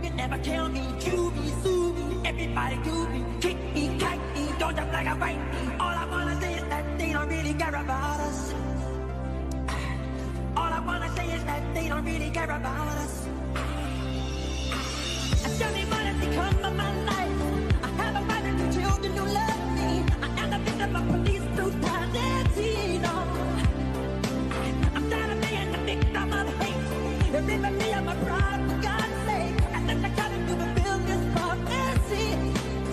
can never kill me. Chew me, sue me, everybody do me. Kick me, kite me, don't jump like a bite me. All I wanna say is that they don't really care about us. All I wanna say is that they don't really care about us. Tell me what has become of my life. I have a wife and two children who love me. I am the victim of police brutality. No. I'm tired of being the victim of hate. Remember me of my pride, for God's sake. And then I gotta do the business prophecy.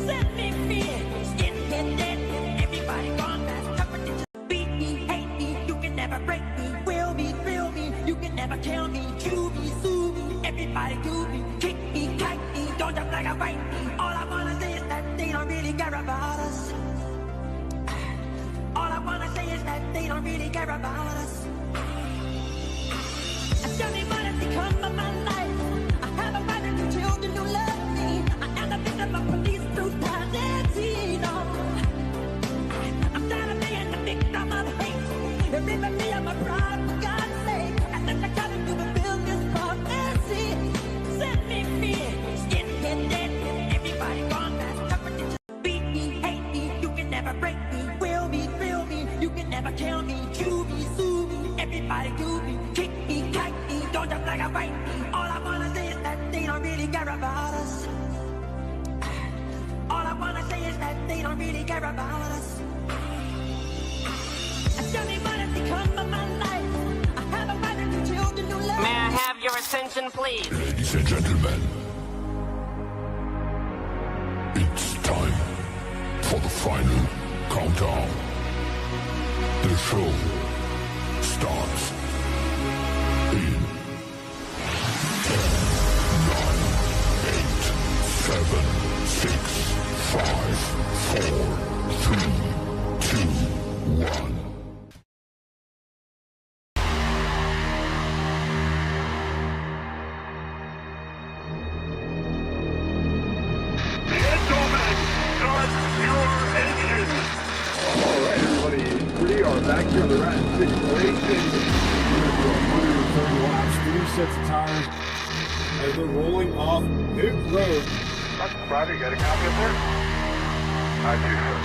Set me free, skin get dead. Everybody gone fast, tougher than just beat me, hate me. You can never break me, will me, thrill me. You can never kill me, chew me, sue me. Everybody do me, kick me, kite me. Don't jump like a bite me. All I wanna say is that they don't really care about us. All I wanna say is that they don't really care about us. Tell me what has become of my life. I have a wife and two children who love me. I am the victim of police brutality. No. I'm tired of being the victim of hate. Remember me of my pride, for God's sake. And then I gotta do the business prophecy. Set me free, skin get dead. Everybody gone fast, tougher than just beat me, hate me. You can never break me, will me, thrill me. You can never kill me, chew me, sue me. Everybody do me, kick me, kite me. Don't jump like a bite me. All I wanna say is that they don't really care about us. All I wanna say is that they don't really care about us. Tell me what has become of my life. I have a wife and two children who love me. May I have your attention, please? Ladies and gentlemen, it's time for the final countdown. The show starts in 10, 9, 8, 7, 6, 5, 4, 3, 2, 1. Back here on the right situation. 130 laps, 3 sets of tires as they're rolling off pit road. Roger, you got a copy up there? I do, sir.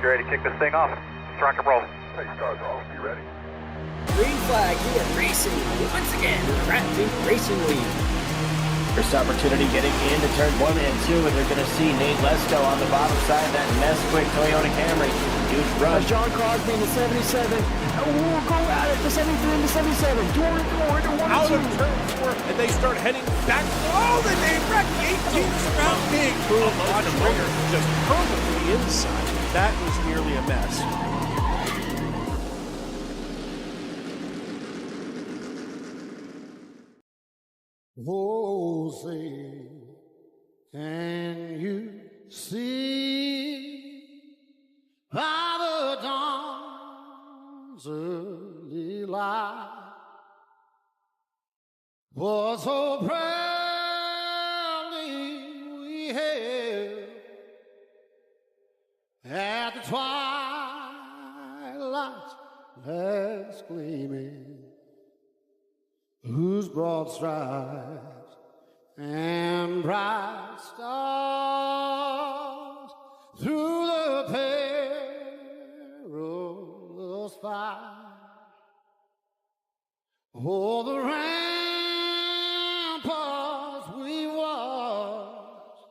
You ready to kick this thing off? Let's rock and roll. Hey, stars off. You ready? Green flag here at Racing. Once again, crafting Racing League. First opportunity getting into turn 1 and 2, and they're going to see Nate Lesko on the bottom side of that mess quick Toyota Camry. Huge rush. John Crosby in the 77. We'll go at it, the 73 and the 77. Door to 1 out and 2. of turn 4, and they start heading back. Oh, they made wreck. 18th around big. Watch Ringer just perfectly inside. That was nearly a mess. Oh, say, can you see by the dawn's early light what so proudly we hailed at the twilight's last gleaming, whose broad stripes and bright stars through the perilous fight. Oh, the ramparts we watched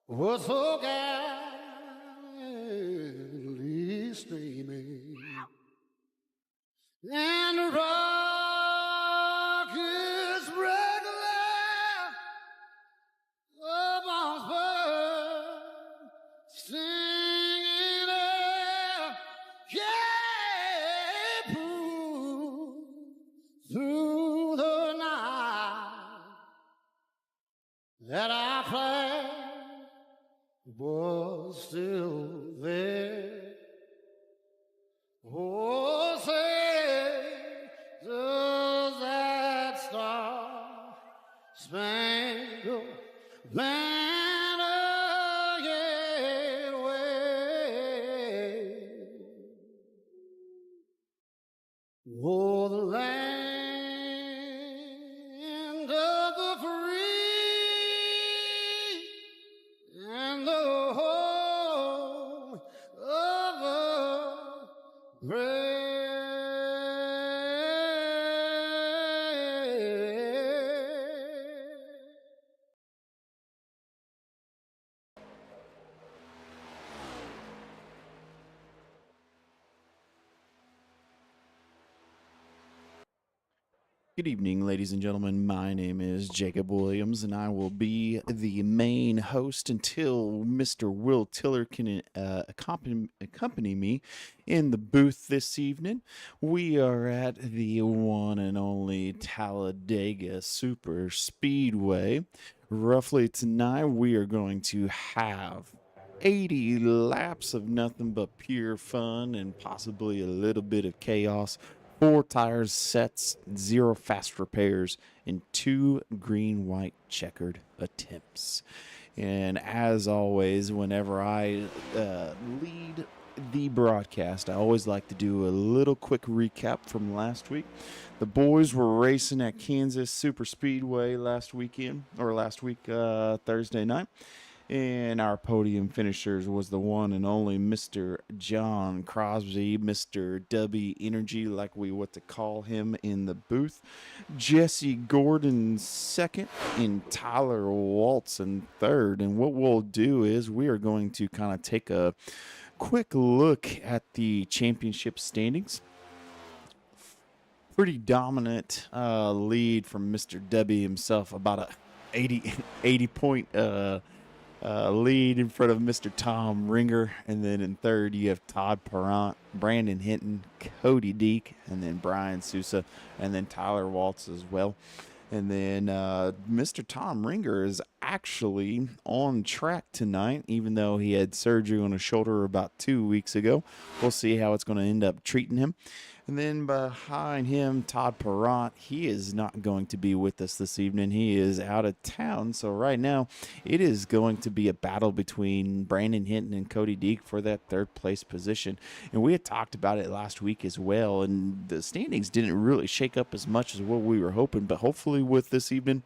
were so gallantly streaming, and the rockets regular above bird singing yeah, through the night that our flag was still there. Oh, say, does that star-spangled banner yet wave? Oh, the land of the free Good evening, ladies and gentlemen. My name is Jacob Williams, and I will be the main host until Mr. Will Tiller can accompany me in the booth this evening. We are at the one and only Talladega Superspeedway. Roughly tonight, we are going to have 80 laps of nothing but pure fun and possibly a little bit of chaos. 4 tires, sets, 0 fast repairs, and 2 green-white checkered attempts. And as always, whenever I lead the broadcast, I always like to do a little quick recap from last week. The boys were racing at Kansas Superspeedway last week, Thursday night. And our podium finishers was the one and only Mr. John Crosby, Mr. W Energy, like we want to call him in the booth. Jesse Gordon second, and Tyler Walton third. And what we'll do is we are going to kind of take a quick look at the championship standings. Pretty dominant lead from Mr. W himself, about a 80 point lead in front of Mr. Tom Ringer. And then in third, you have Todd Perrant, Brandon Hinton, Cody Deek, and then Brian Sousa, and then Tyler Waltz as well. And then Mr. Tom Ringer is actually on track tonight, even though he had surgery on his shoulder about 2 weeks ago. We'll see how it's going to end up treating him. And then behind him, Todd Perrant, he is not going to be with us this evening. He is out of town. So right now, it is going to be a battle between Brandon Hinton and Cody Deek for that third place position. And we had talked about it last week as well. And the standings didn't really shake up as much as what we were hoping. But hopefully with this evening,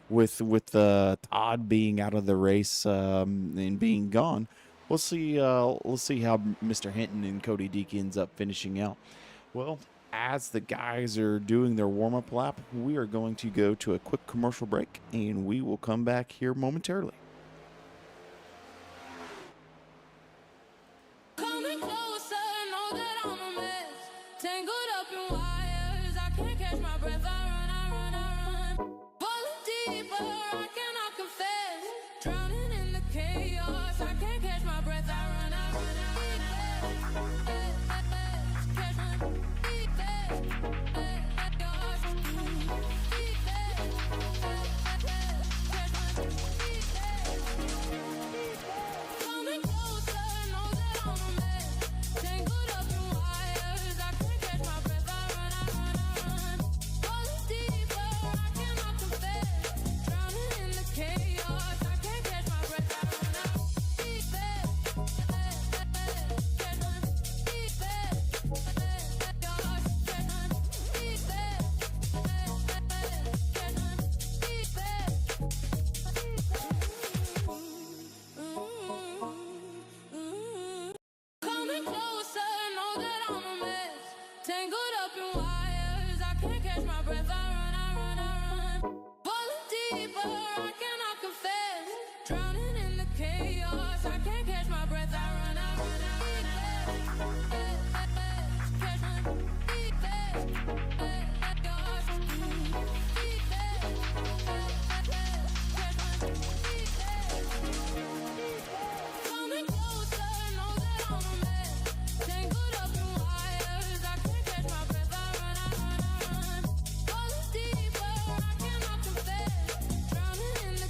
with Todd being out of the race and being gone, we'll see how Mr. Hinton and Cody Deek ends up finishing out. Well, as the guys are doing their warm-up lap, we are going to go to a quick commercial break, and we will come back here momentarily. Coming closer, know that I'm a mess. Tangled up in wires, I can't catch my breath. I run. Falling deeper, I cannot confess. Drowning in the chaos, I can't catch my breath. I run. Catch my coming closer, know that I'm a mess. Tangled up in wires, I can't catch my breath. I run. Falling deeper, I cannot confess. Drowning in the chaos, I can't catch my breath. I run. Coming closer, know that I'm a mess. Tangled up in wires, I can't catch my breath. I run. Falling deeper, I cannot confess. Drowning in the chaos, I can't catch my breath. I run. Catch my coming closer, know that I'm a mess. Tangled up in wires, I can't catch my breath. I run. Falling deeper, I cannot confess. Drowning in the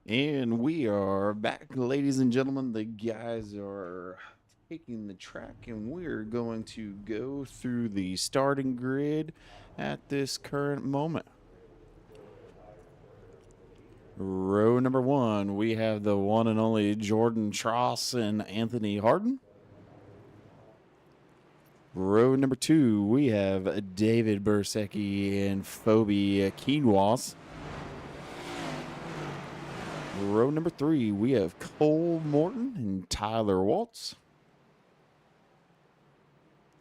And we are back, ladies and gentlemen. The guys are taking the track, and we're going to go through the starting grid at this current moment. Row number 1, we have the one and only Jordan Tross and Anthony Harden. Row number 2, we have David Bursecki and Phoebe Quinoas. Row number 3, we have Cole Morton and Tyler Waltz.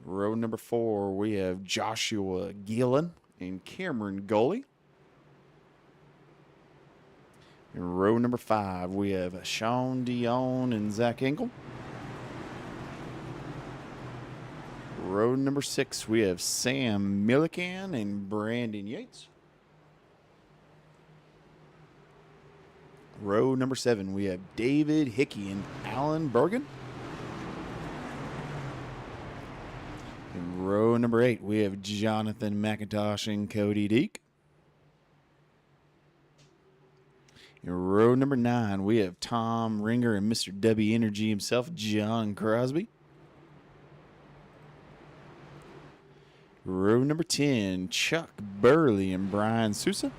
Row number 4, we have Joshua Gillen and Cameron Goley. In row number 5, we have Sean Dion and Zach Engel. Row number 6, we have Sam Millican and Brandon Yates. Row number 7, we have David Hickey and Alan Bergen. In row number 8, we have Jonathan McIntosh and Cody Deek. In row number 9, we have Tom Ringer and Mr. W Energy himself, John Crosby. Row number 10, Chuck Burley and Brian Sousa.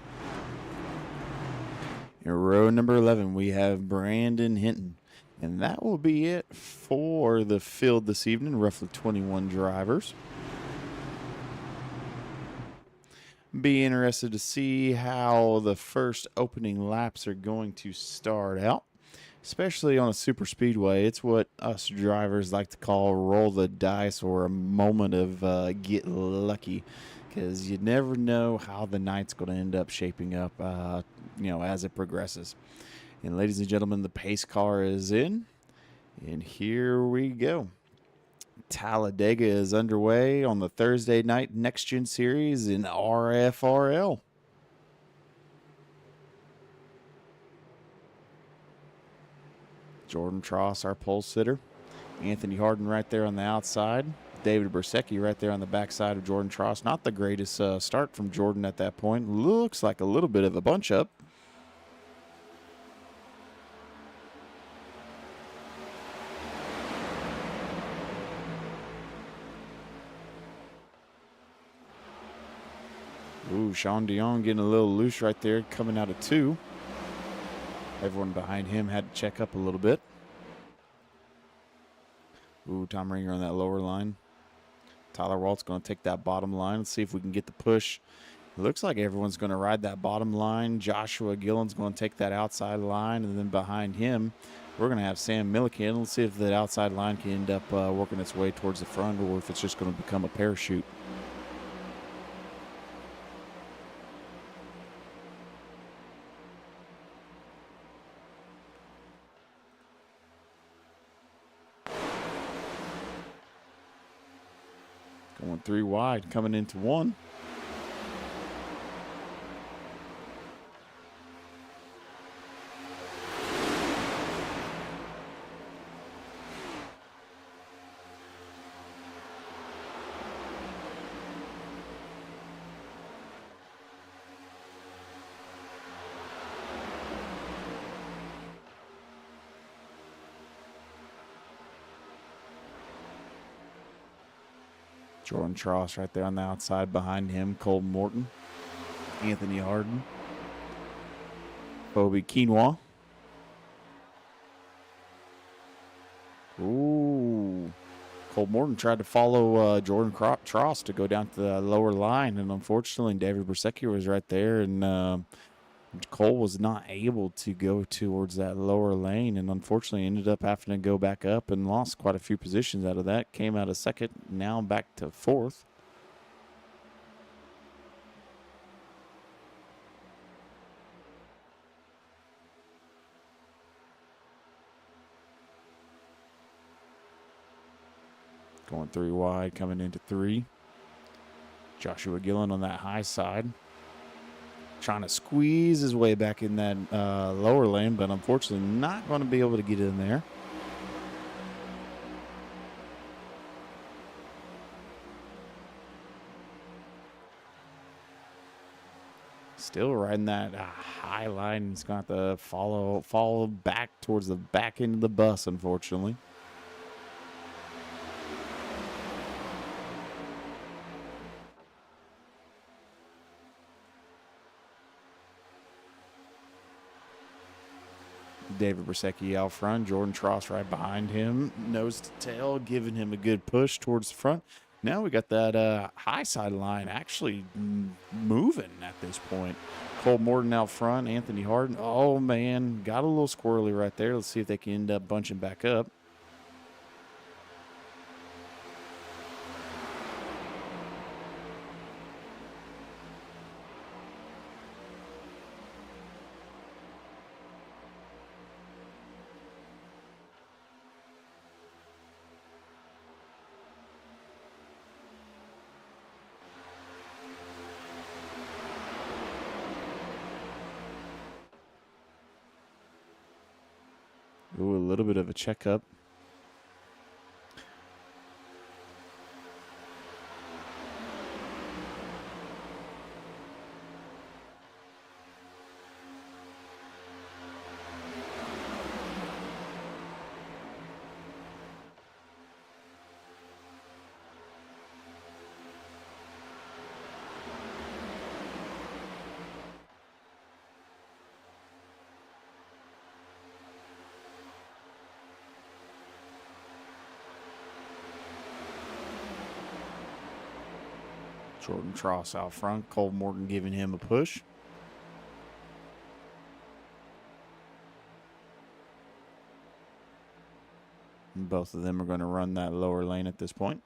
In row number 11, we have Brandon Hinton. And that will be it for the field this evening, roughly 21 drivers. Be interested to see how the first opening laps are going to start out, especially on a super speedway. It's what us drivers like to call roll the dice, or a moment of get lucky, because you never know how the night's going to end up shaping up, as it progresses. And ladies and gentlemen, the pace car is in, and here we go. Talladega is underway on the Thursday night NextGen series in RFRL. Jordan Tross, our pole sitter. Anthony Harden right there on the outside. David Bursecki right there on the backside of Jordan Tross. Not the greatest start from Jordan at that point. Looks like a little bit of a bunch up. Ooh, Sean Dion getting a little loose right there, coming out of 2. Everyone behind him had to check up a little bit. Ooh, Tom Ringer on that lower line. Tyler Waltz going to take that bottom line. Let's see if we can get the push. It looks like everyone's going to ride that bottom line. Joshua Gillen's going to take that outside line, and then behind him, we're going to have Sam Millican. Let's see if that outside line can end up working its way towards the front, or if it's just going to become a parachute. Going 3 wide, coming into 1. Jordan Tross right there on the outside. Behind him, Cole Morton, Anthony Harden, Phoebe Quinoa. Ooh. Cole Morton tried to follow Jordan Tross to go down to the lower line, and unfortunately David Bursecki was right there, and Cole was not able to go towards that lower lane, and unfortunately ended up having to go back up and lost quite a few positions out of that. Came out of 2nd, now back to 4th. Going 3 wide, coming into 3. Joshua Gillen on that high side, trying to squeeze his way back in that lower lane, but unfortunately not going to be able to get in there. Still riding that high line. He's going to have to follow back towards the back end of the bus, unfortunately. David Brzezinski out front. Jordan Tross right behind him. Nose to tail, giving him a good push towards the front. Now we got that high side line actually moving at this point. Cole Morton out front. Anthony Harden. Oh, man. Got a little squirrely right there. Let's see if they can end up bunching back up. Ooh, a little bit of a checkup. Jordan Tross out front. Cole Morton giving him a push. And both of them are going to run that lower lane at this point.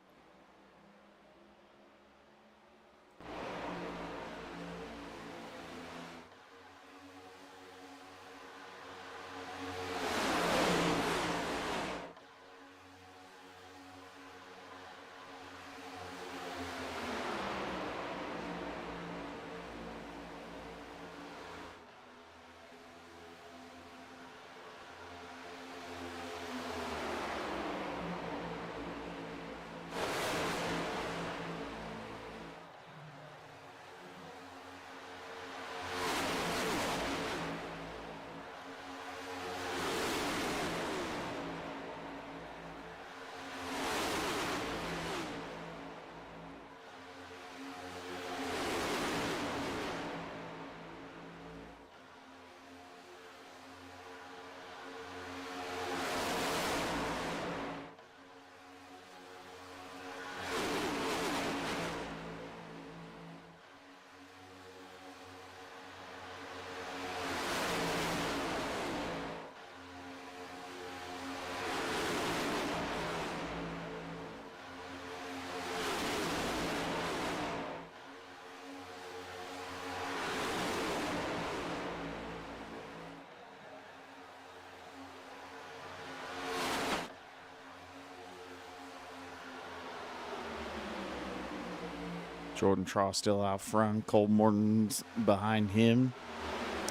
Jordan Tross still out front. Cole Morton's behind him.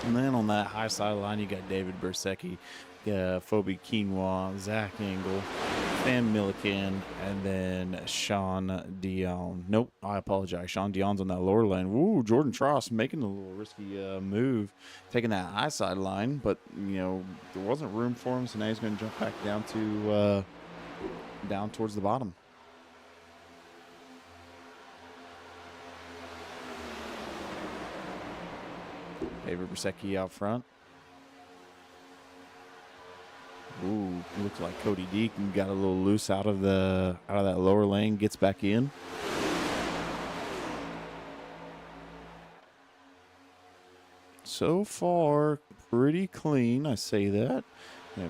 And then on that high side line, you got David Brzezinski, Phoebe Quinoa, Zach Engel, Sam Milliken, and then Sean Dion. Nope, I apologize. Sean Dion's on that lower lane. Woo, Jordan Tross making a little risky move, taking that high side line, but, you know, there wasn't room for him, so now he's going to jump back down to down towards the bottom. David Brzezinski out front. Ooh, looks like Cody Deacon got a little loose out of that lower lane, gets back in. So far, pretty clean, I say that. Yeah,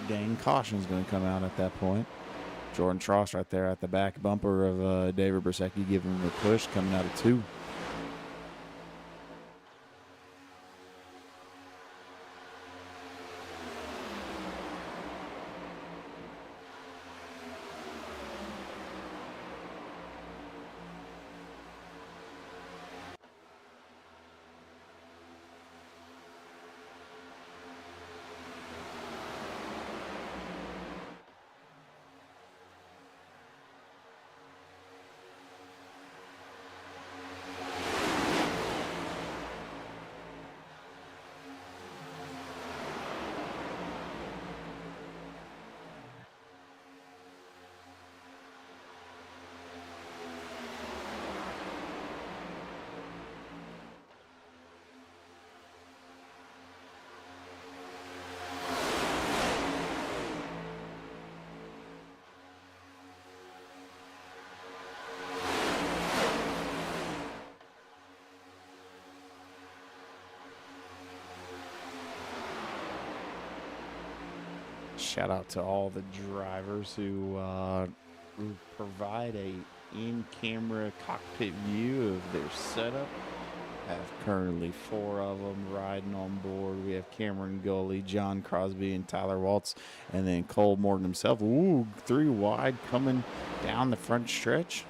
dang caution's going to come out at that point. Jordan Tross right there at the back bumper of David Brzezinski giving him a push, coming out of 2. Shout out to all the drivers who provide a in-camera cockpit view of their setup. Have currently 4 of them riding on board. We have Cameron Gully, John Crosby, and Tyler Waltz, and then Cole Morton himself. Ooh, 3 wide coming down the front stretch.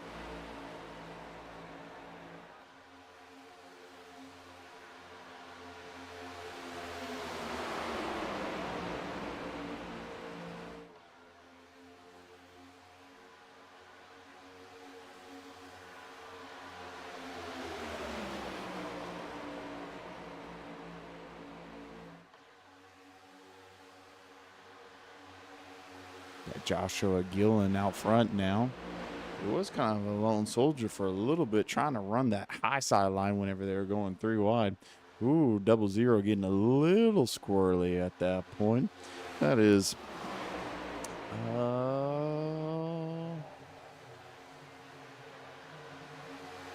Got Joshua Gillen out front now. He was kind of a lone soldier for a little bit, trying to run that high side line whenever they were going 3 wide. Ooh, 00 getting a little squirrely at that point. That is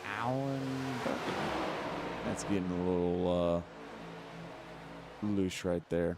Allen. That's getting a little loose right there.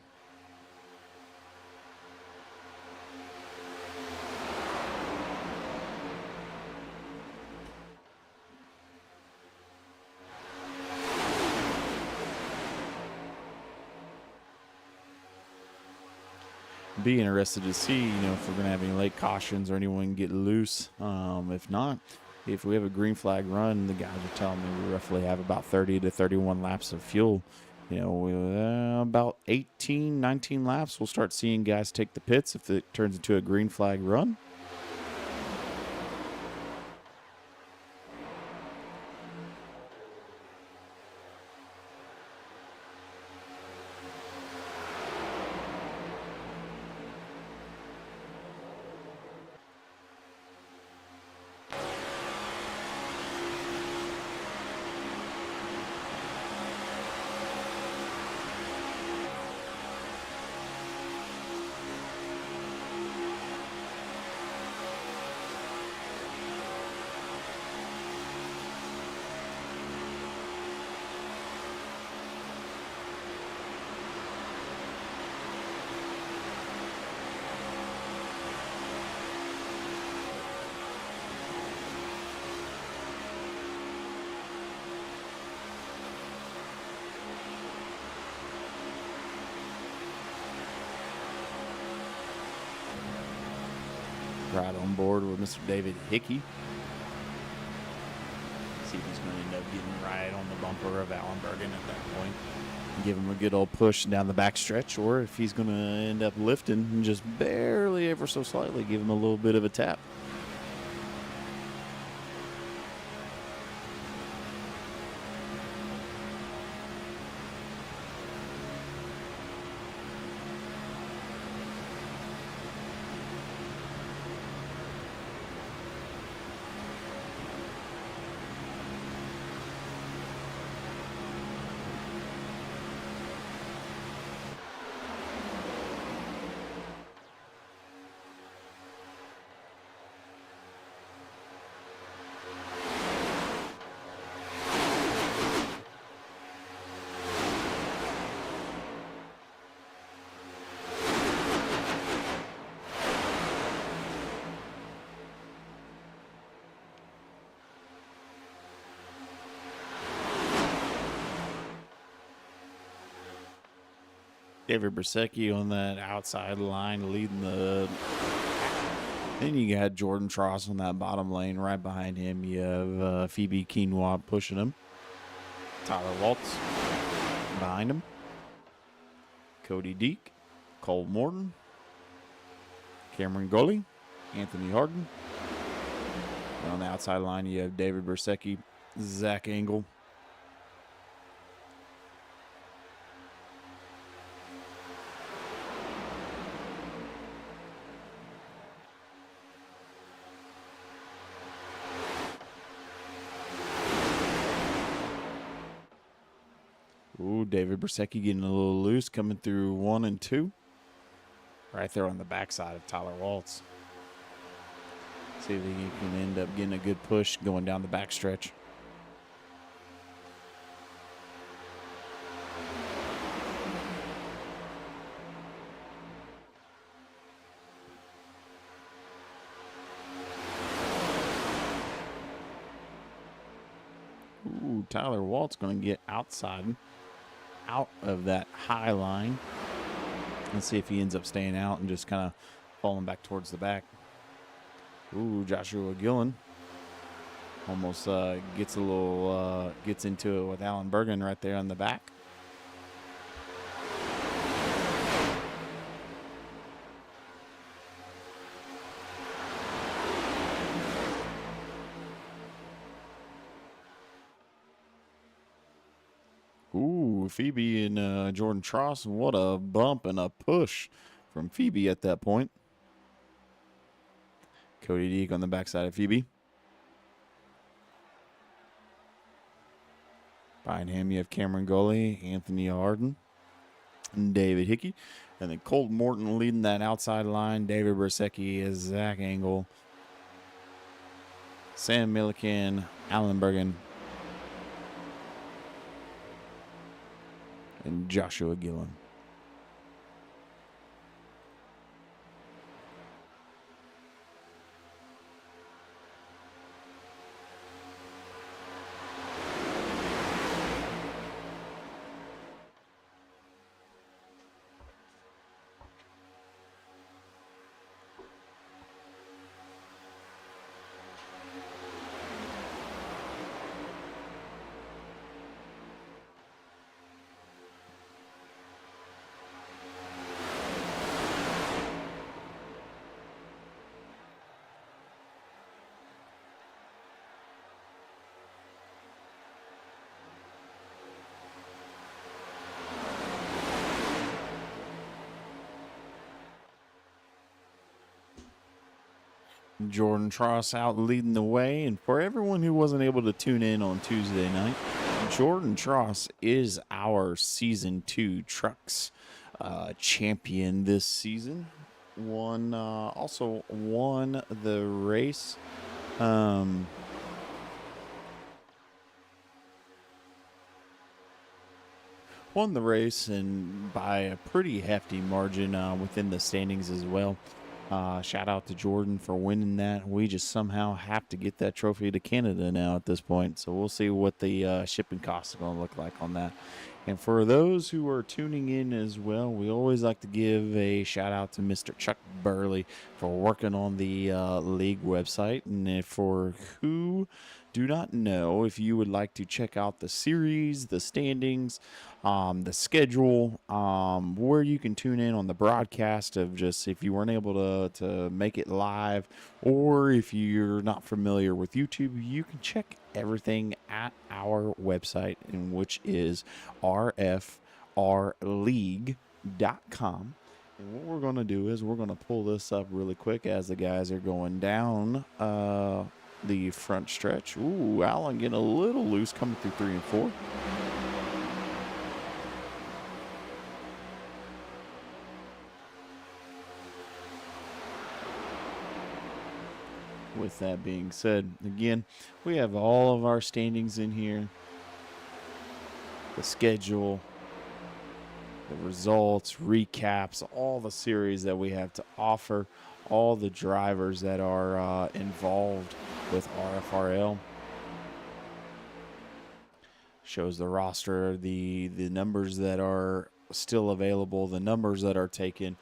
Be interested to see, if we're going to have any late cautions or anyone get loose. If not, if we have a green flag run, the guys are telling me we roughly have about 30 to 31 laps of fuel. About 18, 19 laps, we'll start seeing guys take the pits if it turns into a green flag run. Right on board with Mr. David Hickey. See if he's going to end up getting right on the bumper of Alan Bergen at that point. Give him a good old push down the backstretch, or if he's going to end up lifting and just barely, ever so slightly, give him a little bit of a tap. David Brzezinski on that outside line leading the. Then you got Jordan Tross on that bottom lane. Right behind him, you have Phoebe Quinoa pushing him. Tyler Waltz behind him. Cody Deek, Cole Morton, Cameron Gully, Anthony Harden. And on the outside line, you have David Brzezinski, Zach Engel. Ooh, David Brzezinski getting a little loose, coming through 1 and 2. Right there on the backside of Tyler Waltz. See if he can end up getting a good push going down the backstretch. Tyler Walt's going to get outside, out of that high line. Let's see if he ends up staying out and just kind of falling back towards the back. Ooh, Joshua Gillen almost gets into it with Alan Bergen right there on the back. Ooh, Phoebe and Jordan Tross. What a bump and a push from Phoebe at that point. Cody Deek on the backside of Phoebe. Behind him, you have Cameron Goley, Anthony Harden, and David Hickey. And then Colt Morton leading that outside line. David Bersecki, Zach Engel, Sam Milliken, Alan Bergen, and Joshua Gillen. Jordan Tross out leading the way. And for everyone who wasn't able to tune in on Tuesday night, Jordan Tross is our Season 2 Trucks champion this season. Also won the race. Won the race and by a pretty hefty margin within the standings as well. Shout out to Jordan for winning that. We just somehow have to get that trophy to Canada now at this point. So we'll see what the shipping costs are going to look like on that. And for those who are tuning in as well, we always like to give a shout out to Mr. Chuck Burley for working on the league website. And if for who do not know, if you would like to check out the series, the standings, the schedule, where you can tune in on the broadcast of just if you weren't able to make it live, or if you're not familiar with YouTube, you can check everything at our website, in which is rfrleague.com. And what we're going to do is we're going to pull this up really quick as the guys are going down the front stretch. Ooh, Allen getting a little loose coming through 3 and 4. With that being said, again, we have all of our standings in here, the schedule, the results, recaps, all the series that we have to offer, all the drivers that are involved with RFRL. Shows the roster, the numbers that are still available, the numbers that are taken,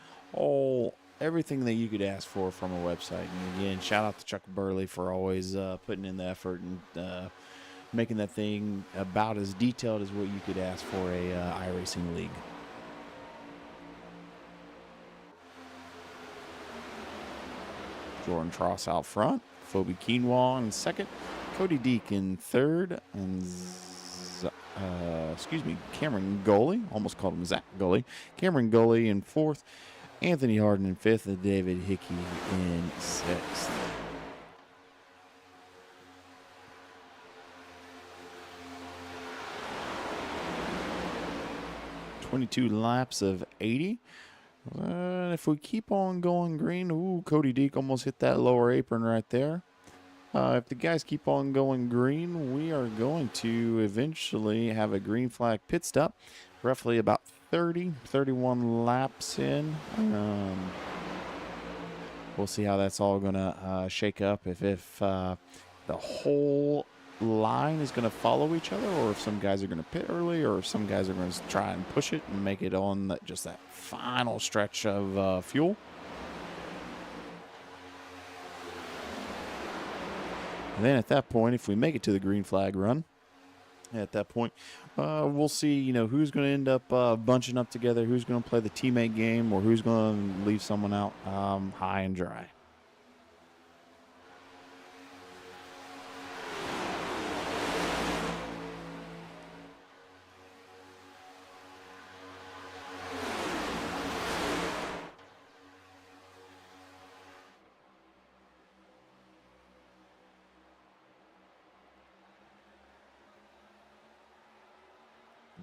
everything that you could ask for from a website. And again, shout out to Chuck Burley for always putting in the effort and making that thing about as detailed as what you could ask for a iRacing league. Jordan Tross out front, Phoebe Quinoa in second, Cody Deek in third, and Cameron Goley, almost called him Zach Goley, Cameron Goley in fourth, Anthony Harden in fifth, and David Hickey in sixth. $22 laps of 80. If we keep on going green, ooh, Cody Deek almost hit that lower apron right there. If the guys keep on going green, we are going to eventually have a green flag pit stop, roughly about 31 laps in. We'll see how that's all going to shake up. If the whole line is going to follow each other, or if some guys are going to pit early, or if some guys are going to try and push it and make it on just that final stretch of fuel. And then at that point, if we make it to the green flag run, at that point, we'll see, you know, who's going to end up bunching up together, who's going to play the teammate game, or who's going to leave someone out high and dry.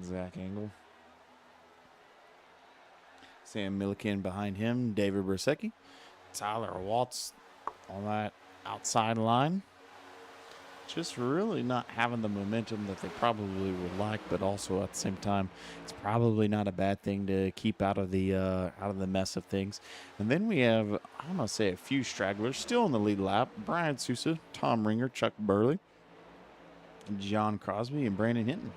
Zach Engel. Sam Milliken behind him. David Brasecki. Tyler Waltz on that outside line. Just really not having the momentum that they probably would like, but also at the same time, it's probably not a bad thing to keep out of the mess of things. And then we have, I'm gonna say, a few stragglers still in the lead lap: Brian Sousa, Tom Ringer, Chuck Burley, John Crosby, and Brandon Hinton.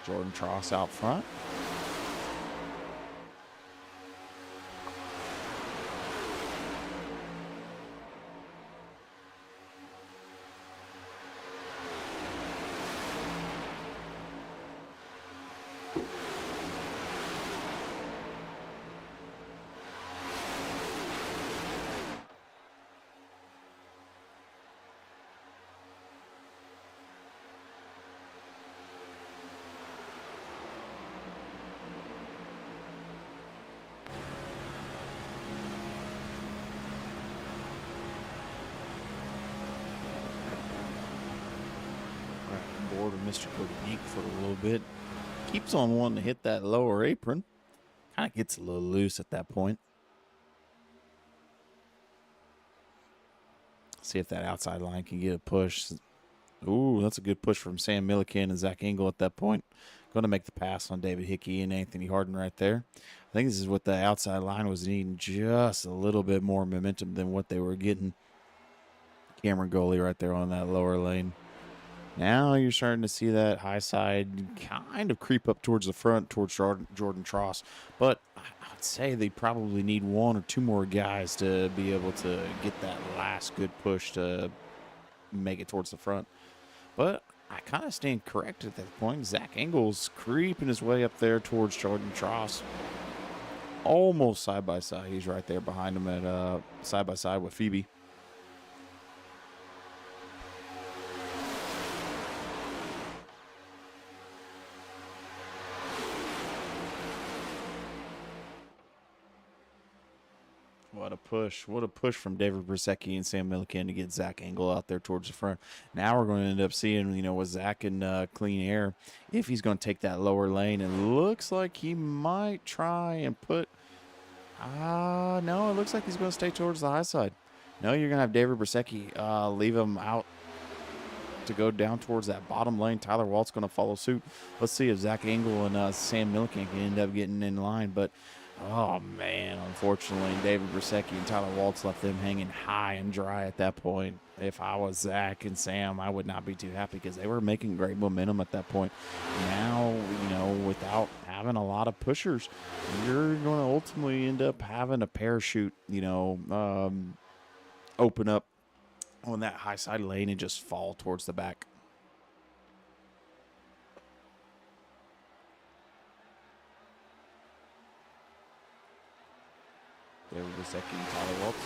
Jordan Tross out front. Board with Mr. Cody for a little bit. Keeps on wanting to hit that lower apron. Kind of gets a little loose at that point. See if that outside line can get a push. Ooh, that's a good push from Sam Milliken and Zach Engel at that point. Going to make the pass on David Hickey and Anthony Harden right there. I think this is what the outside line was needing, just a little bit more momentum than what they were getting. Cameron Goalie right there on that lower lane. Now you're starting to see that high side kind of creep up towards the front, towards Jordan Tross. But I'd say they probably need one or two more guys to be able to get that last good push to make it towards the front. But I kind of stand corrected at that point. Zach Engel's creeping his way up there towards Jordan Tross. Almost side by side. He's right there behind him at side by side with Phoebe. What a push. What a push from David Brasecki and Sam Milliken to get Zach Engel out there towards the front. Now we're going to end up seeing, you know, with Zach in clean air, if he's going to take that lower lane. And looks like he might try and put, no, it looks like he's going to stay towards the high side. No, you're going to have David Brasecki leave him out to go down towards that bottom lane. Tyler Walt's going to follow suit. Let's see if Zach Engel and Sam Milliken can end up getting in line. But oh, man, unfortunately, David Brasecki and Tyler Waltz left them hanging high and dry at that point. If I was Zach and Sam, I would not be too happy because they were making great momentum at that point. Now, you know, without having a lot of pushers, you're going to ultimately end up having a parachute, you know, open up on that high side lane and just fall towards the back. David Brasecki and Tyler Waltz.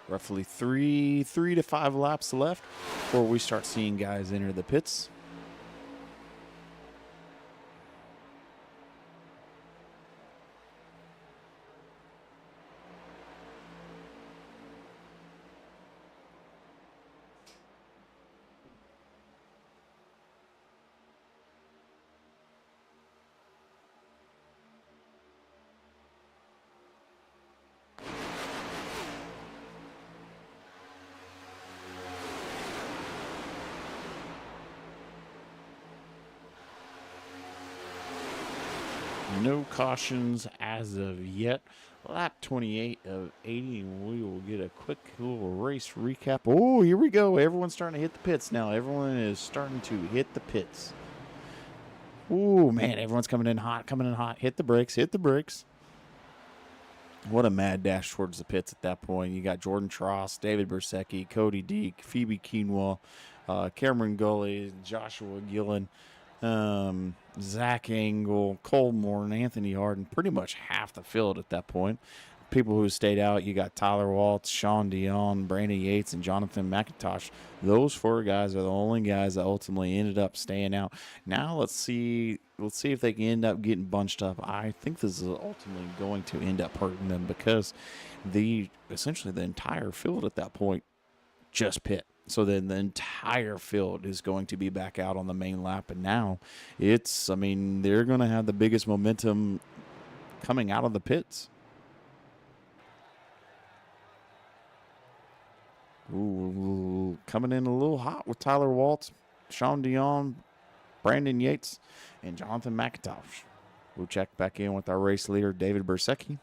Roughly three to 5 laps left before we start seeing guys enter the pits. No cautions as of yet. Lap 28 of 80, and we will get a quick little race recap. Oh, here we go. Everyone's starting to hit the pits now. Everyone is starting to hit the pits. Oh, man, everyone's coming in hot, coming in hot. Hit the brakes, hit the brakes. What a mad dash towards the pits at that point. You got Jordan Tross, David Bersecki, Cody Deek, Phoebe Quinoa, Cameron Gully, Joshua Gillen, Zach Engel, Cole Moore, and Anthony Harden. Pretty much half the field at that point. People who stayed out, you got Tyler Waltz, Sean Dion, Brandon Yates, and Jonathan McIntosh. Those 4 guys are the only guys that ultimately ended up staying out. Now let's see if they can end up getting bunched up. I think this is ultimately going to end up hurting them because essentially the entire field at that point just pit. So then the entire field is going to be back out on the main lap. And now they're going to have the biggest momentum coming out of the pits. Ooh, coming in a little hot with Tyler Waltz, Sean Dion, Brandon Yates, and Jonathan McIntosh. We'll check back in with our race leader, David Bersecki.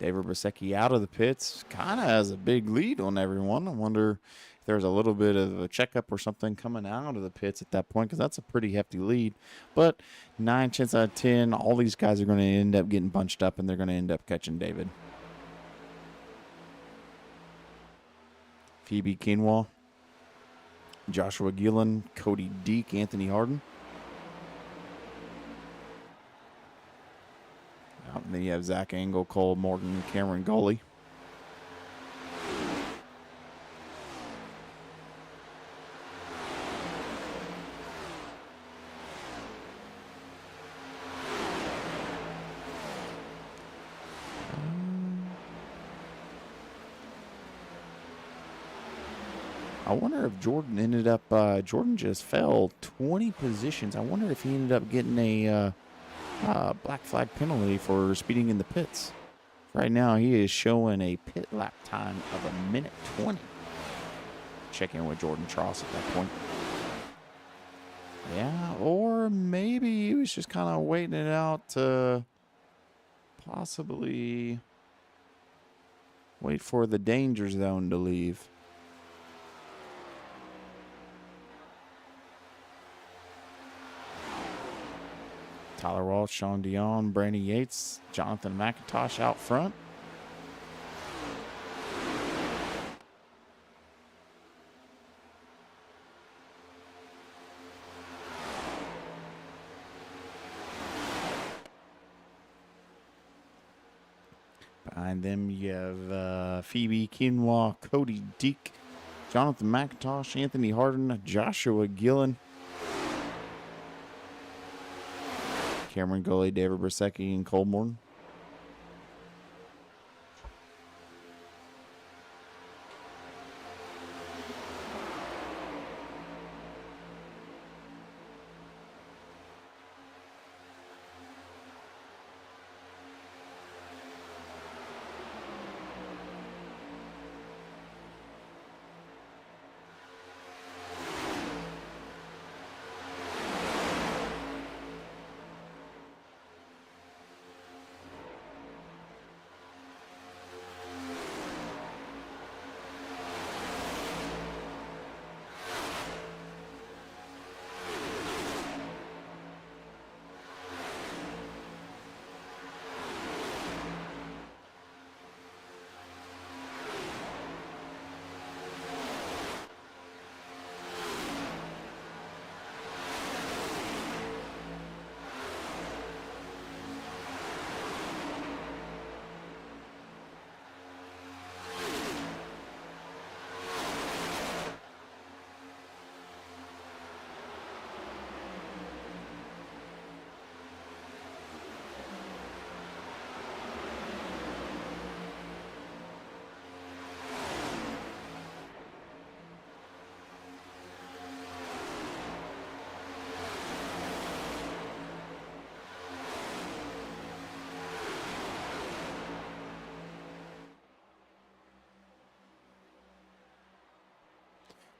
David Bersecki out of the pits, kind of has a big lead on everyone. I wonder if there's a little bit of a checkup or something coming out of the pits at that point, because that's a pretty hefty lead. But 9 chances out of 10, all these guys are going to end up getting bunched up, and they're going to end up catching David. Phoebe Quinoa, Joshua Gillen, Cody Deek, Anthony Harden. And then you have Zach Engel, Cole Morton, Cameron Gully. I wonder if Jordan ended up, Jordan just fell 20 positions. I wonder if he ended up getting a black flag penalty for speeding in the pits. Right now, he is showing a pit lap time of 1:20. Check in with Jordan Tross at that point. Yeah, or maybe he was just kind of waiting it out to possibly wait for the danger zone to leave. Tyler Walsh, Sean Dion, Brandon Yates, Jonathan McIntosh out front. Behind them, you have Phoebe Quinoa, Cody Deek, Jonathan McIntosh, Anthony Harden, Joshua Gillen, Cameron Gully, David Bersecki, and Cole Morton.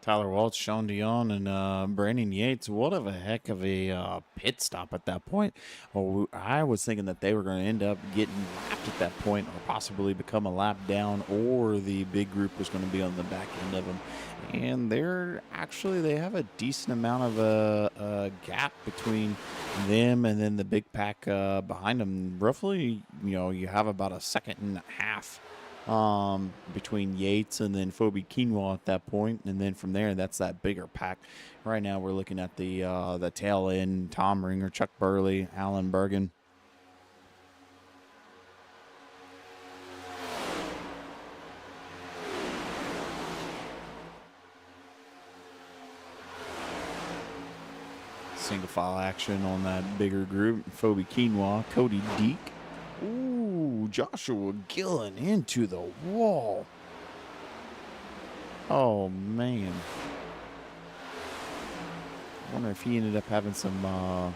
Tyler Walsh, Sean Dion, and Brandon Yates. What of a heck of a pit stop at that point. Well, I was thinking that they were going to end up getting lapped at that point or possibly become a lap down, or the big group was going to be on the back end of them. And they have a decent amount of a gap between them and then the big pack behind them. Roughly, you have about a second and a half between Yates and then Phoebe Quinoa at that point, and then from there, that's that bigger pack. Right now, we're looking at the tail end: Tom Ringer, Chuck Burley, Alan Bergen. Single file action on that bigger group: Phoebe Quinoa, Cody Deek. Ooh, Joshua Gillen into the wall. Oh, man. I wonder if he ended up having some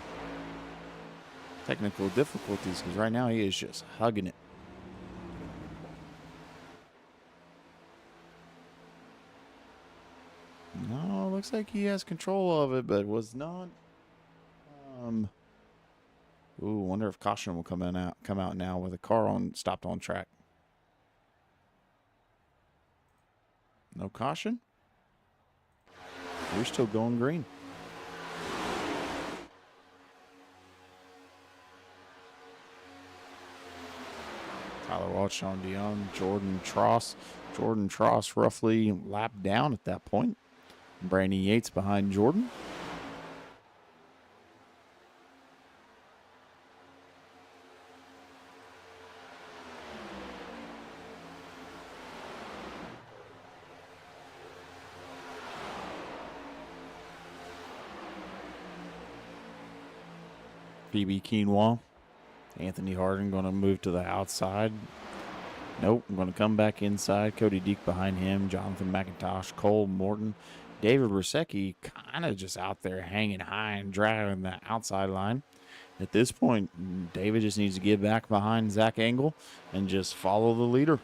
technical difficulties, because right now he is just hugging it. No, looks like he has control of it, but was not. Ooh, wonder if caution will come out now with a car stopped on track. No caution. We're still going green. Tyler Walsh, Sean Dion, Jordan Tross. Jordan Tross roughly lapped down at that point. Brandon Yates behind Jordan. Phoebe Quinoa. Anthony Harding going to move to the outside. Nope, I'm going to come back inside. Cody Deek behind him. Jonathan McIntosh, Cole Morton. David Brusecki kind of just out there hanging high and dry on the outside line. At this point, David just needs to get back behind Zach Engel and just follow the leader.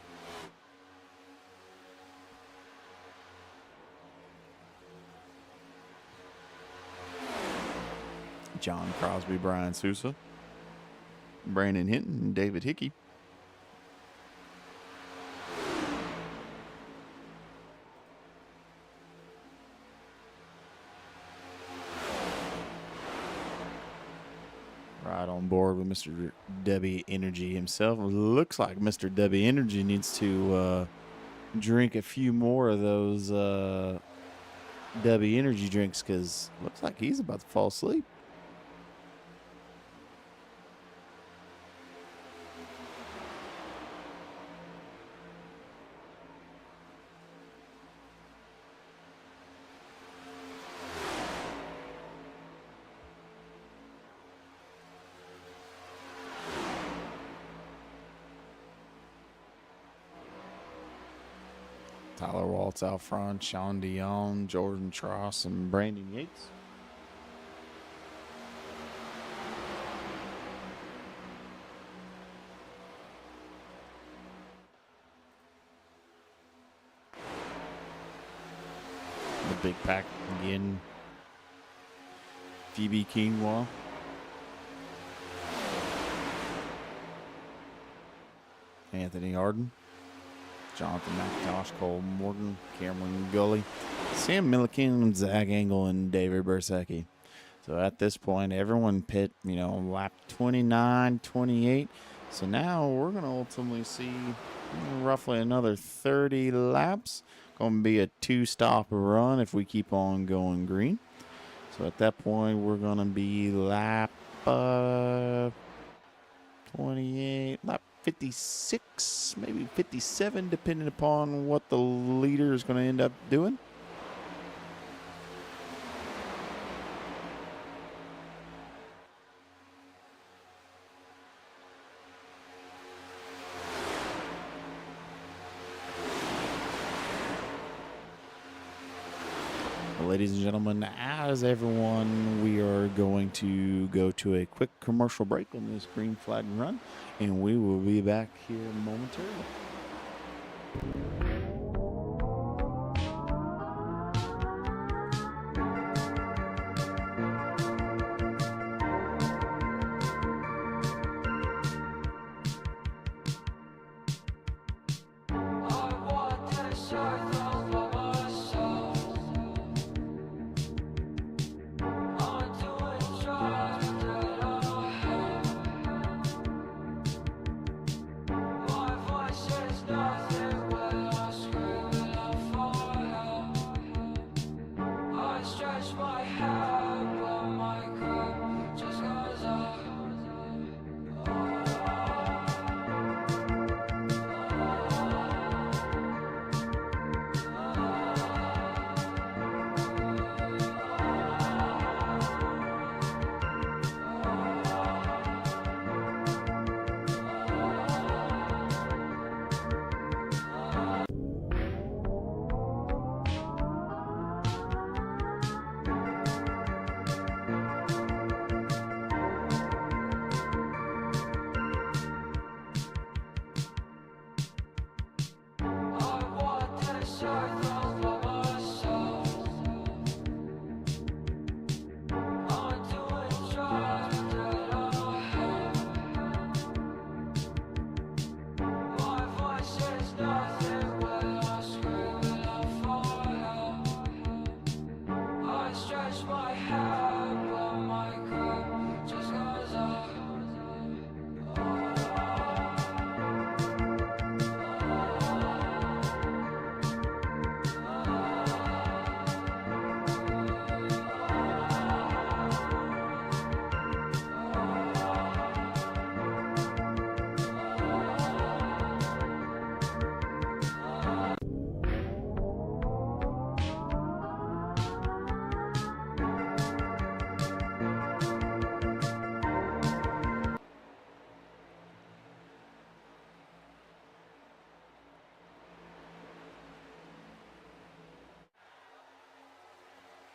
John Crosby, Brian Sousa, Brandon Hinton, and David Hickey. Right on board with Mr. Debbie Energy himself. Looks like Mr. Debbie Energy needs to drink a few more of those Debbie Energy drinks, because looks like he's about to fall asleep. Tyler Waltz out front, Sean Dion, Jordan Tross, and Brandon Yates. The big pack again. Phoebe Quinoa. Anthony Arden. Jonathan McIntosh, Cole Morton, Cameron Gully, Sam Milliken, Zach Engel, and David Brusecki. So at this point, everyone pit, lap 29, 28. So now we're going to ultimately see roughly another 30 laps. Going to be a 2-stop run if we keep on going green. So at that point, we're going to be lap 28, lap 56, maybe 57, depending upon what the leader is going to end up doing. Well, ladies and gentlemen, as everyone, we are going to go to a quick commercial break on this green flag run, and we will be back here momentarily.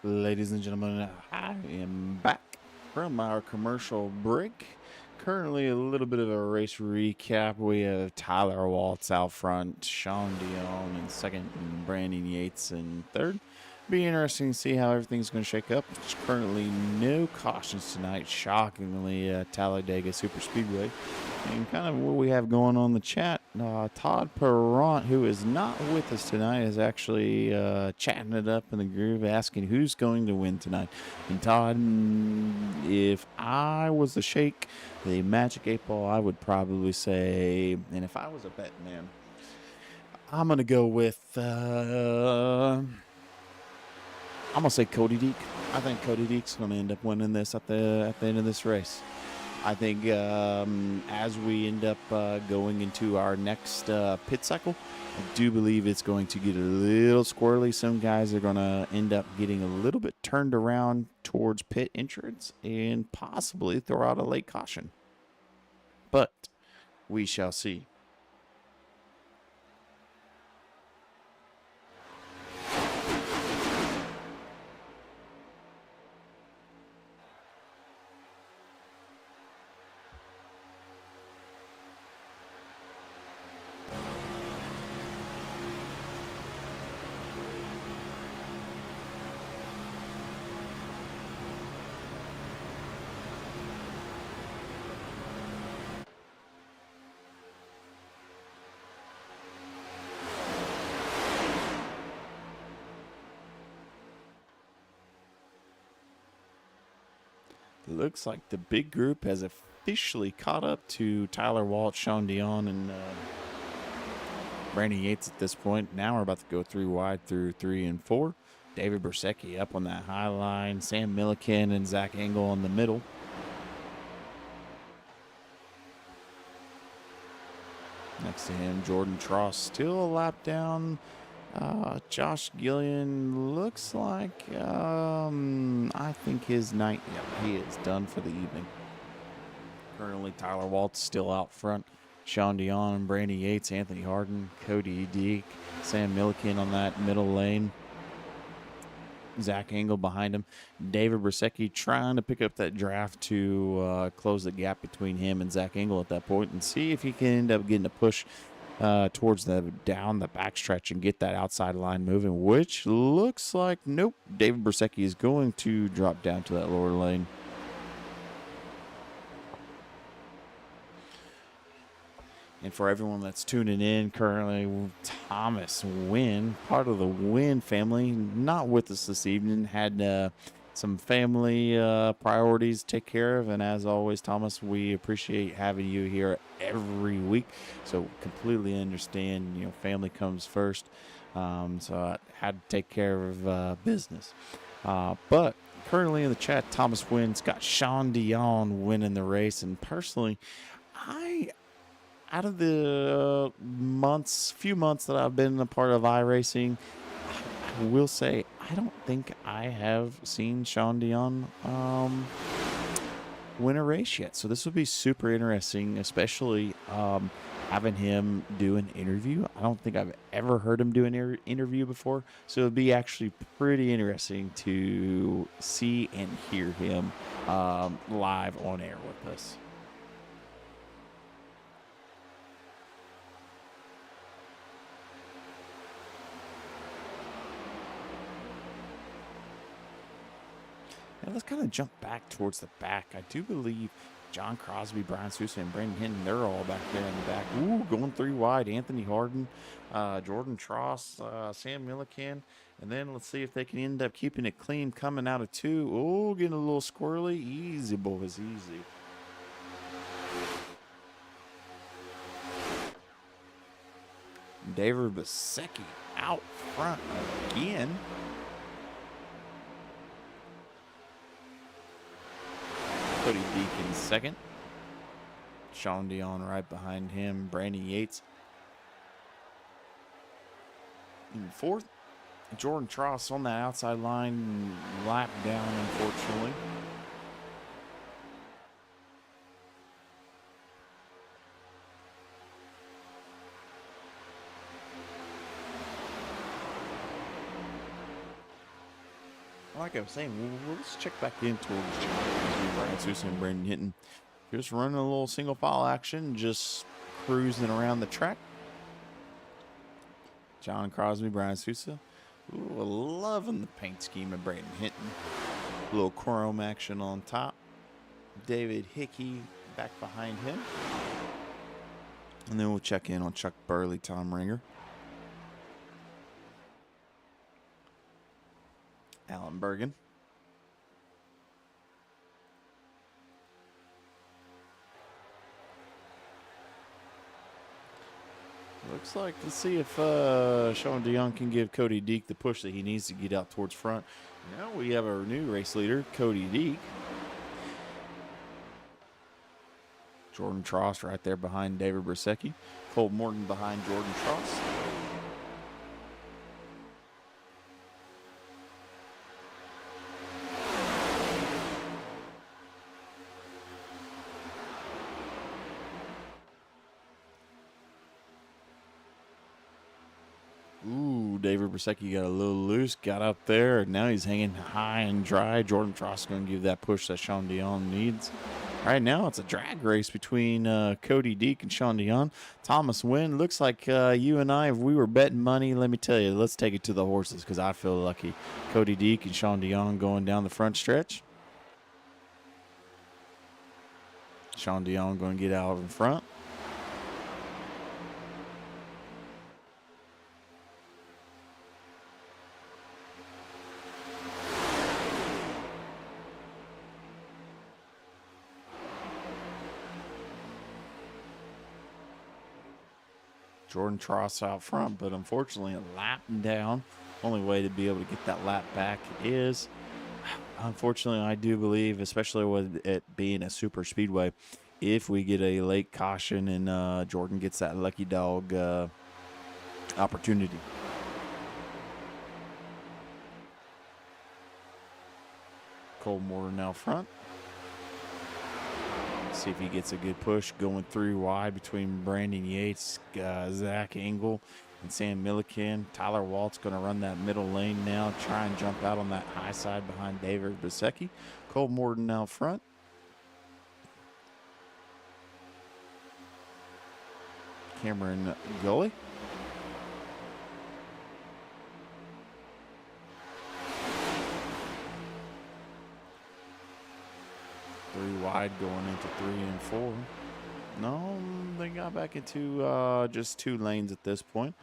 Ladies and gentlemen, I am back from our commercial break. Currently, a little bit of a race recap. We have Tyler Waltz out front, Sean Dion in second, and Brandon Yates in third. Be interesting to see how everything's going to shake up. There's currently no cautions tonight, shockingly, at Talladega Superspeedway. And kind of what we have going on in the chat, Todd Perrant, who is not with us tonight, is actually chatting it up in the groove, asking who's going to win tonight. And Todd, if I was to shake the magic 8 ball, I would probably say, and if I was a bet man, I'm going to go with, I'm going to say Cody Deek. I think Cody Deek's going to end up winning this at the end of this race. I think as we end up going into our next pit cycle, I do believe it's going to get a little squirrely. Some guys are going to end up getting a little bit turned around towards pit entrance and possibly throw out a late caution. But we shall see. Looks like the big group has officially caught up to Tyler Waltz, Sean Dion, and Brandon Yates at this point. Now we're about to go 3 wide through 3 and 4. David Bersecki up on that high line. Sam Milliken and Zach Engel in the middle. Next to him, Jordan Tross still a lap down. Josh Gillian looks like, I think his night, he is done for the evening. Currently, Tyler Waltz still out front. Sean Dion, Brandon Yates, Anthony Harden, Cody Deek, Sam Milliken on that middle lane. Zach Engel behind him. David Bersecki trying to pick up that draft to close the gap between him and Zach Engel at that point and see if he can end up getting a push towards down the backstretch and get that outside line moving, which looks like, nope, David Bersecki is going to drop down to that lower lane. And for everyone that's tuning in currently, Thomas Wynn, part of the Wynn family, not with us this evening, had some family priorities to take care of. And as always, Thomas, we appreciate having you here every week. So completely understand, family comes first. So I had to take care of business. But currently in the chat, Thomas Wynn's got Sean Dion winning the race. And personally, out of the few months that I've been a part of iRacing, I will say I don't think I have seen Sean Dion win a race yet. So this would be super interesting, especially having him do an interview. I don't think I've ever heard him do an interview before. So it would be actually pretty interesting to see and hear him live on air with us. Now let's kind of jump back towards the back. I do believe John Crosby, Brian Sousa, and Brandon Hinton, they're all back there in the back. Ooh, going 3 wide. Anthony Harden, Jordan Tross, Sam Millican. And then let's see if they can end up keeping it clean coming out of 2. Oh, getting a little squirrely. Easy, boys, easy. David Basecki out front again. Cody Deacon second. Sean Dion right behind him. Brandon Yates in fourth. Jordan Tross on that outside line, lap down, unfortunately. Like I was saying, let's check back in towards Brian Sousa and Brandon Hinton. Just running a little single file action, just cruising around the track. John Crosby, Brian Sousa. Ooh, loving the paint scheme of Brandon Hinton. A little chrome action on top. David Hickey back behind him. And then we'll check in on Chuck Burley, Tom Ringer. Alan Bergen. Looks like, let's see if Sean Dion can give Cody Deek the push that he needs to get out towards front. Now we have our new race leader, Cody Deek. Jordan Tross right there behind David Brasecki. Cole Morton behind Jordan Tross. Ooh, David Brasecki got a little loose, got up there, and now he's hanging high and dry. Jordan Tross going to give that push that Sean Dion needs. Right now, it's a drag race between Cody Deek and Sean Dion. Thomas Wynn, looks like you and I, if we were betting money, let me tell you, let's take it to the horses because I feel lucky. Cody Deek and Sean Dion going down the front stretch. Sean Dion going to get out in front. Jordan Tross out front, but unfortunately a lap down. Only way to be able to get that lap back is, unfortunately, I do believe, especially with it being a super speedway, if we get a late caution and Jordan gets that lucky dog opportunity. Cole Morton out front. See if he gets a good push going 3 wide between Brandon Yates, Zach Engel, and Sam Millican. Tyler Walt's going to run that middle lane now, try and jump out on that high side behind David Basecki. Cole Morton out front. Cameron Gully. Three wide going into 3 and 4. No, they got back into just 2 lanes at this point.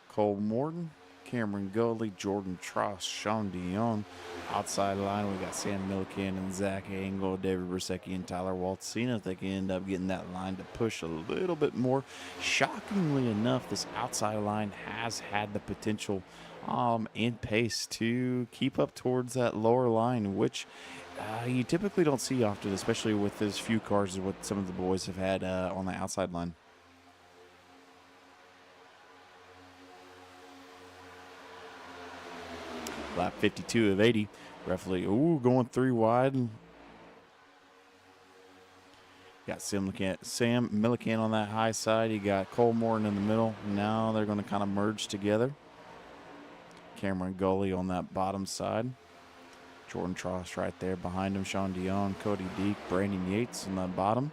Cole Morton, Cameron Goley, Jordan Tross, Sean Dion. Outside line, we got Sam Milliken and Zach Engel, David Bersecki, and Tyler Waltz. Seeing if they can end up getting that line to push a little bit more. Shockingly enough, this outside line has had the potential and pace to keep up towards that lower line, which you typically don't see often, especially with as few cars as what some of the boys have had on the outside line. Lap 52 of 80, roughly. Ooh, going 3 wide. Got Sam Milliken on that high side. You got Cole Morton in the middle. Now they're going to kind of merge together. Cameron Goley on that bottom side. Jordan Tross right there behind him. Sean Dion, Cody Deek, Brandon Yates on the bottom.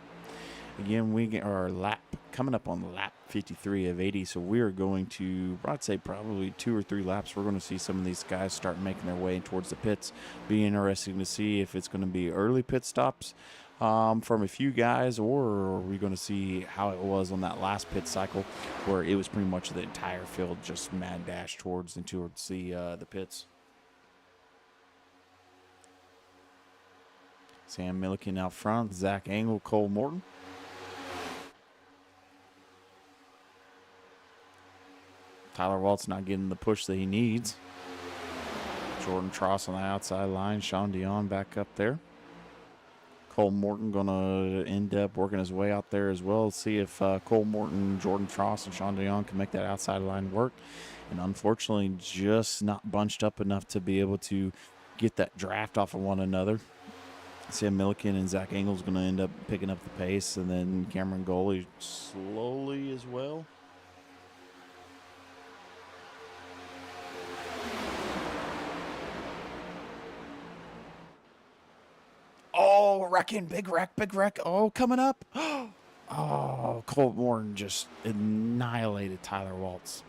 Again, we get our lap coming up on lap 53 of 80, so we are going to, I'd say probably 2 or 3 laps, we're going to see some of these guys start making their way towards the pits. Be interesting to see if it's going to be early pit stops from a few guys, or are we going to see how it was on that last pit cycle where it was pretty much the entire field just mad dash towards the pits. Sam Milliken out front, Zach Engel, Cole Morton. Tyler Waltz not getting the push that he needs. Jordan Tross on the outside line. Sean Dion back up there. Cole Morton going to end up working his way out there as well. See if Cole Morton, Jordan Tross, and Sean Dion can make that outside line work. And unfortunately, just not bunched up enough to be able to get that draft off of one another. Sam Milliken and Zach Engel's going to end up picking up the pace. And then Cameron Goley slowly as well. Oh, wrecking, big wreck. Oh, coming up. Oh, Cole Morton just annihilated Tyler Waltz.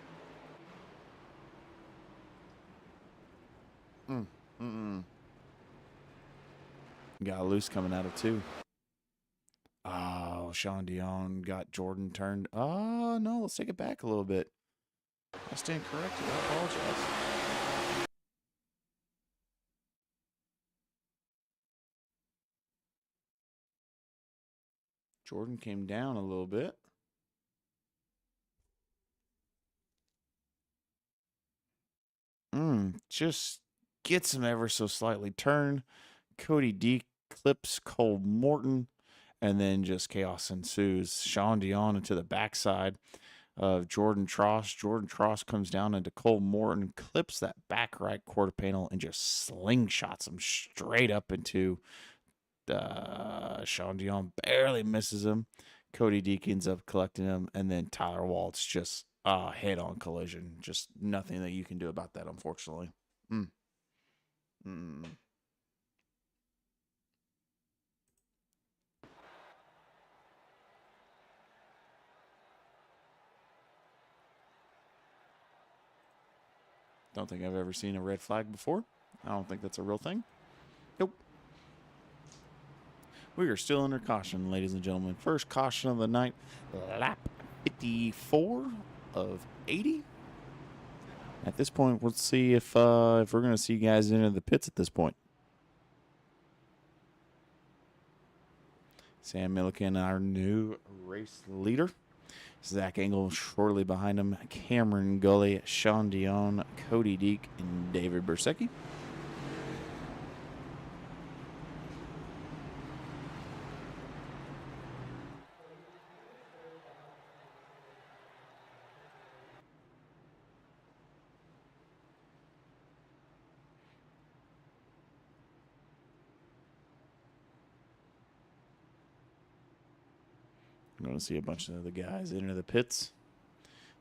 Got loose coming out of 2. Oh, Sean Dion got Jordan turned. Oh, no, let's take it back a little bit. I stand corrected. I apologize. Jordan came down a little bit. Just gets him ever so slightly turned. Cody Deek clips Cole Morton, and then just chaos ensues. Sean Dion into the backside of Jordan Tross. Jordan Tross comes down into Cole Morton, clips that back right quarter panel, and just slingshots him straight up into Sean Dion. Barely misses him. Cody Deek ends up collecting him, and then Tyler Waltz just head-on collision. Just nothing that you can do about that, unfortunately. Don't think I've ever seen a red flag before. I don't think that's a real thing. Nope. We are still under caution, ladies and gentlemen. First caution of the night, lap 54 of 80. At this point, let's see if we're going to see guys enter the pits at this point. Sam Milliken, our new race leader. Zach Engel shortly behind him. Cameron Goley, Sean Dion, Cody Deek, and David Bersecki. I'm going to see a bunch of the guys enter the pits.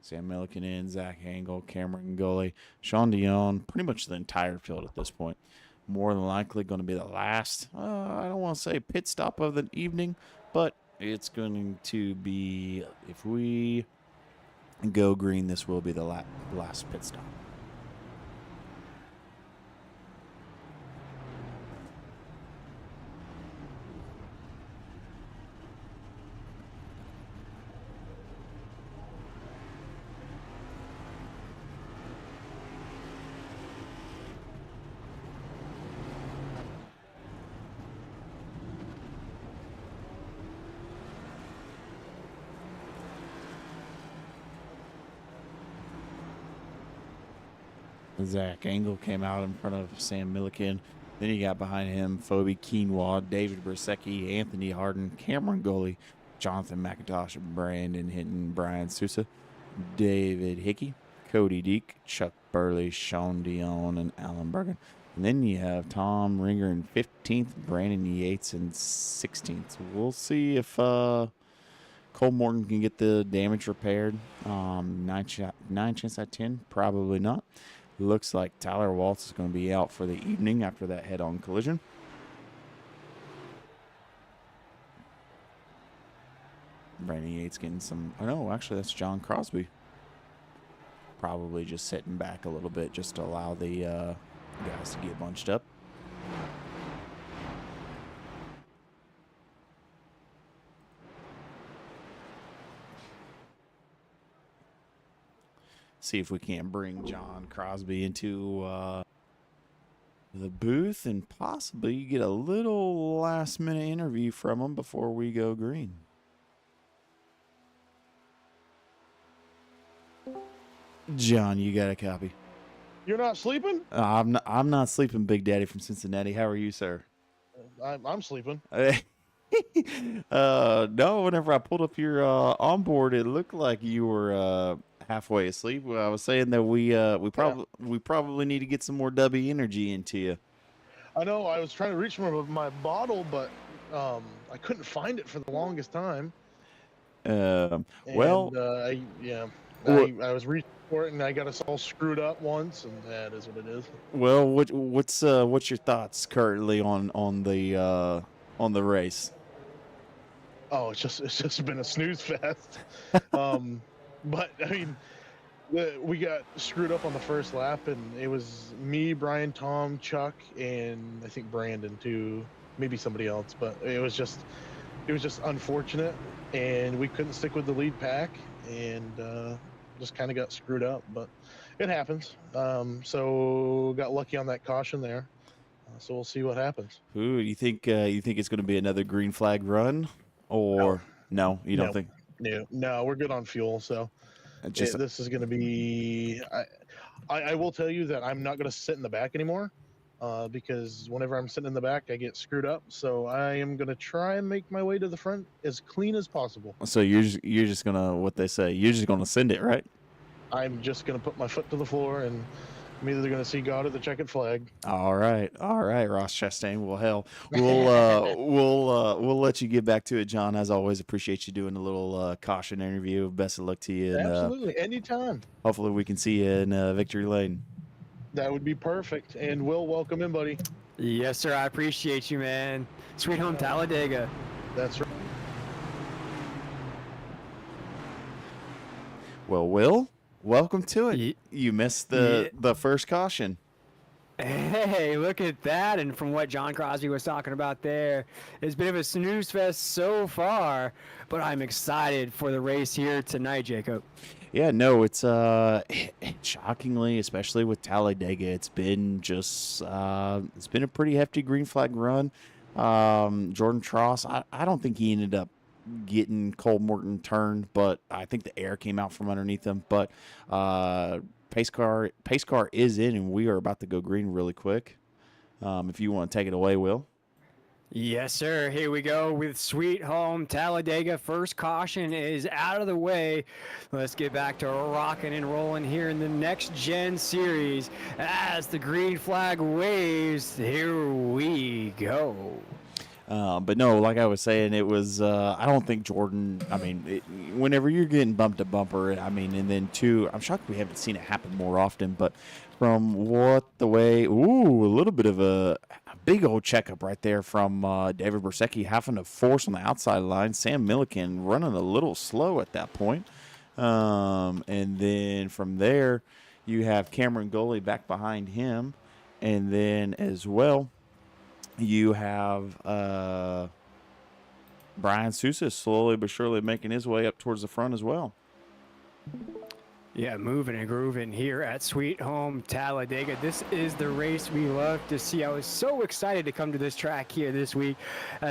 Sam Milliken in, Zach Engel, Cameron Goley, Sean Dion, pretty much the entire field at this point. More than likely going to be the last, I don't want to say pit stop of the evening, but it's going to be, if we go green, this will be the last pit stop. Zach Engel came out in front of Sam Milliken. Then you got behind him Phoebe Quinoa, David Brzezinski, Anthony Harden, Cameron Goley, Jonathan McIntosh, Brandon Hinton, Brian Sousa, David Hickey, Cody Deek, Chuck Burley, Sean Dion, and Alan Bergen. And then you have Tom Ringer in 15th, Brandon Yates in 16th. We'll see if Cole Morton can get the damage repaired. 9 chance out of 10, probably not. Looks like Tyler Waltz is going to be out for the evening after that head-on collision. Brandon Yates getting some... Oh, no, actually, that's John Crosby. Probably just sitting back a little bit just to allow the guys to get bunched up. See if we can't bring John Crosby into the booth and possibly get a little last-minute interview from him before we go green. John, you got a copy. You're not sleeping? I'm not sleeping, Big Daddy from Cincinnati. How are you, sir? I'm sleeping. No, whenever I pulled up your onboard, it looked like you were halfway asleep. I was saying that we probably need to get some more W energy into you. I know. I was trying to reach for my bottle, but I couldn't find it for the longest time. I was reaching for it, and I got us all screwed up once, and that is what it is. Well, what's your thoughts currently on the race? Oh, it's just been a snooze fest. But I mean, we got screwed up on the first lap, and it was me, Brian, Tom, Chuck, and I think Brandon too, maybe somebody else. But it was just unfortunate, and we couldn't stick with the lead pack, and just kind of got screwed up. But it happens. So got lucky on that caution there. So we'll see what happens. Ooh, you think it's going to be another green flag run, or no? You don't think? No, we're good on fuel. So this is going to be. I will tell you that I'm not going to sit in the back anymore, because whenever I'm sitting in the back, I get screwed up. So I am going to try and make my way to the front as clean as possible. So you're just gonna, what they say, you're just gonna send it, right? I'm just going to put my foot to the floor, and I'm either going to see God or the checkered flag. All right, Ross Chastain. Well, hell, we'll let you get back to it, John. As always, appreciate you doing a little caution interview. Best of luck to you. And, absolutely, anytime. Hopefully, we can see you in victory lane. That would be perfect. And Will, welcome in, buddy. Yes, sir. I appreciate you, man. Sweet home Talladega. That's right. Well, Will, welcome to it. You missed the first caution. Hey, look at that. And from what John Crosby was talking about there, it's been a snooze fest so far, but I'm excited for the race here tonight, Jacob. Yeah, no, it's shockingly, especially with Talladega, it's been a pretty hefty green flag run. Jordan Tross, I don't think he ended up getting Cole Morton turned, but I think the air came out from underneath him. But pace car is in, and we are about to go green really quick. If you want to take it away, Will. Yes, sir. Here we go with Sweet Home Talladega. First caution is out of the way. Let's get back to rocking and rolling here in the Next Gen Series. As the green flag waves, here we go. But no, like I was saying, it was, I don't think Jordan, whenever you're getting bumped to bumper, and then two, I'm shocked we haven't seen it happen more often, but from a little bit of a big old checkup right there from David Brzezinski, having to force on the outside line. Sam Milliken running a little slow at that point. And then from there, you have Cameron Goley back behind him. And then as well, you have Brian Sousa slowly but surely making his way up towards the front as well. Yeah, moving and grooving here at Sweet Home Talladega. This is the race we love to see. I was so excited to come to this track here this week.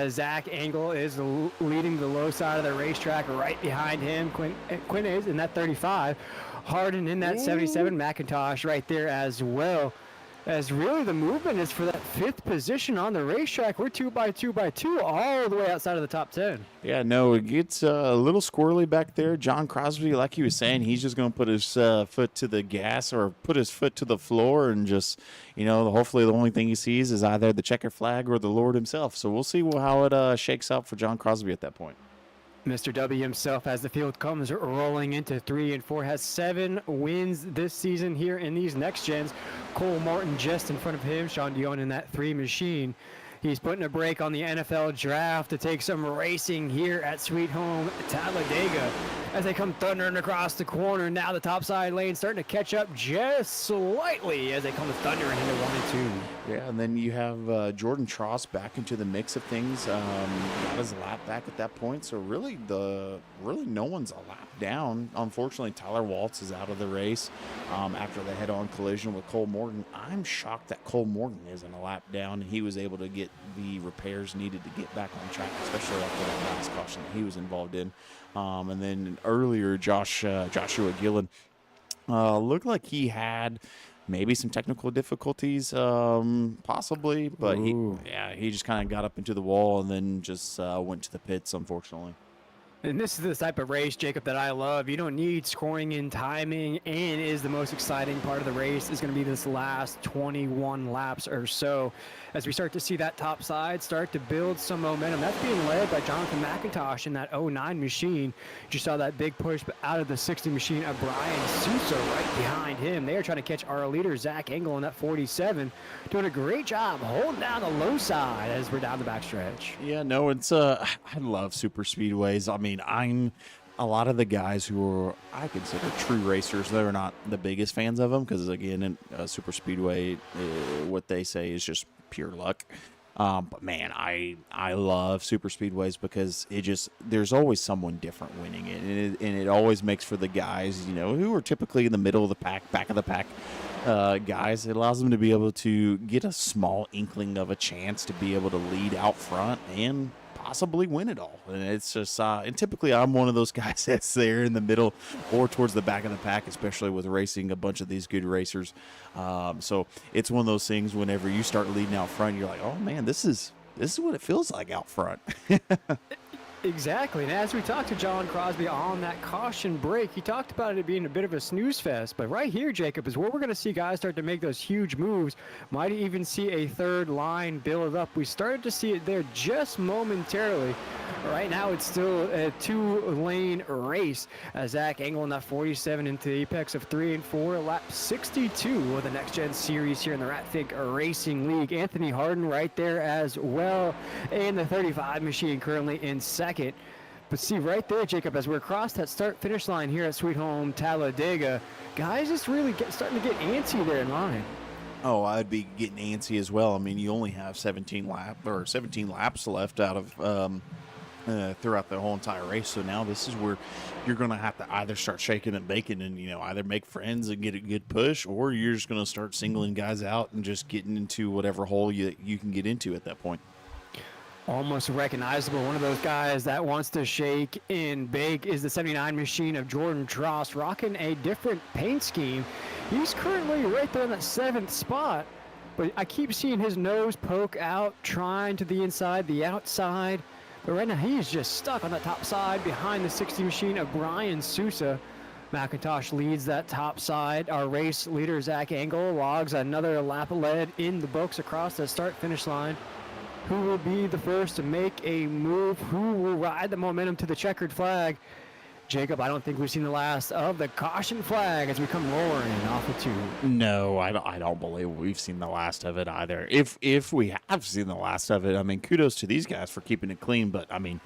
Zach Engel is leading the low side of the racetrack. Right behind him, Quinn is in that 35. Harden in that 77. McIntosh right there as well. As really the movement is for that 5th position on the racetrack. We're 2x2x2 all the way outside of the top 10. Yeah, no, it gets a little squirrely back there. John Crosby, like he was saying, he's just going to put his foot to the gas or put his foot to the floor and just, hopefully the only thing he sees is either the checker flag or the Lord himself. So we'll see how it shakes out for John Crosby at that point. Mr. W himself, as the field comes rolling into 3 and 4, has 7 wins this season here in these next gens. Cole Martin just in front of him. Sean Dion in that 3 machine. He's putting a break on the NFL draft to take some racing here at Sweet Home Talladega as they come thundering across the corner. Now the top side lane starting to catch up just slightly as they come thundering into 1 and 2. Yeah, and then you have Jordan Tross back into the mix of things. Got his lap back at that point, so really no one's a lap down. Unfortunately, Tyler Waltz is out of the race after the head-on collision with Cole Morgan. I'm shocked that Cole Morgan isn't a lap down. He was able to get the repairs needed to get back on track, especially after that last caution that he was involved in. And then earlier, Joshua Gillen looked like he had maybe some technical difficulties, possibly, but he just kind of got up into the wall and then just went to the pits, unfortunately. And this is the type of race, Jacob, that I love. You don't need scoring and timing, and is the most exciting part of the race is going to be this last 21 laps or so. As we start to see that top side start to build some momentum. That's being led by Jonathan McIntosh in that 09 machine. You just saw that big push out of the 60 machine of Brian Sousa right behind him. They are trying to catch our leader, Zach Engel, in that 47. Doing a great job holding down the low side as we're down the backstretch. Yeah, no, it's I love super speedways. I mean, I'm a lot of the guys who I consider true racers. They're not the biggest fans of them because, again, in super speedway, what they say is just pure luck. But man, I love super speedways because there's always someone different winning it, and it always makes for the guys who are typically in the middle of the pack, back of the pack. Guys, it allows them to be able to get a small inkling of a chance to be able to lead out front and possibly win it all. And it's just and typically I'm one of those guys that's there in the middle or towards the back of the pack, especially with racing a bunch of these good racers. So it's one of those things whenever you start leading out front, you're like, oh man, this is what it feels like out front. Exactly, and as we talked to John Crosby on that caution break, he talked about it being a bit of a snooze fest, but right here, Jacob, is where we're going to see guys start to make those huge moves. Might even see a third line build up. We started to see it there just momentarily. Right now, it's still a 2-lane race. Zach Engel in that 47 into the apex of 3 and 4, lap 62 of the Next Gen Series here in the Ratfink Racing League. Anthony Harden right there as well, and the 35 machine currently in second. But see right there, Jacob, as we're across that start-finish line here at Sweet Home Talladega, guys just really starting to get antsy there in line. Oh, I'd be getting antsy as well. I mean, you only have 17 laps left out of throughout the whole entire race. So now this is where you're going to have to either start shaking and baking and, either make friends and get a good push, or you're just going to start singling guys out and just getting into whatever hole you can get into at that point. Almost recognizable. One of those guys that wants to shake and bake is the 79 machine of Jordan Tross, rocking a different paint scheme. He's currently right there in that 7th spot, but I keep seeing his nose poke out, trying to the inside, the outside. But right now, he is just stuck on the top side behind the 60 machine of Brian Sousa. McIntosh leads that top side. Our race leader, Zach Engel, logs another lap led in the books across the start-finish line. Who will be the first to make a move? Who will ride the momentum to the checkered flag? Jacob, I don't think we've seen the last of the caution flag as we come roaring off of 2. No, I don't believe we've seen the last of it either. If we have seen the last of it, I mean, kudos to these guys for keeping it clean, but I mean,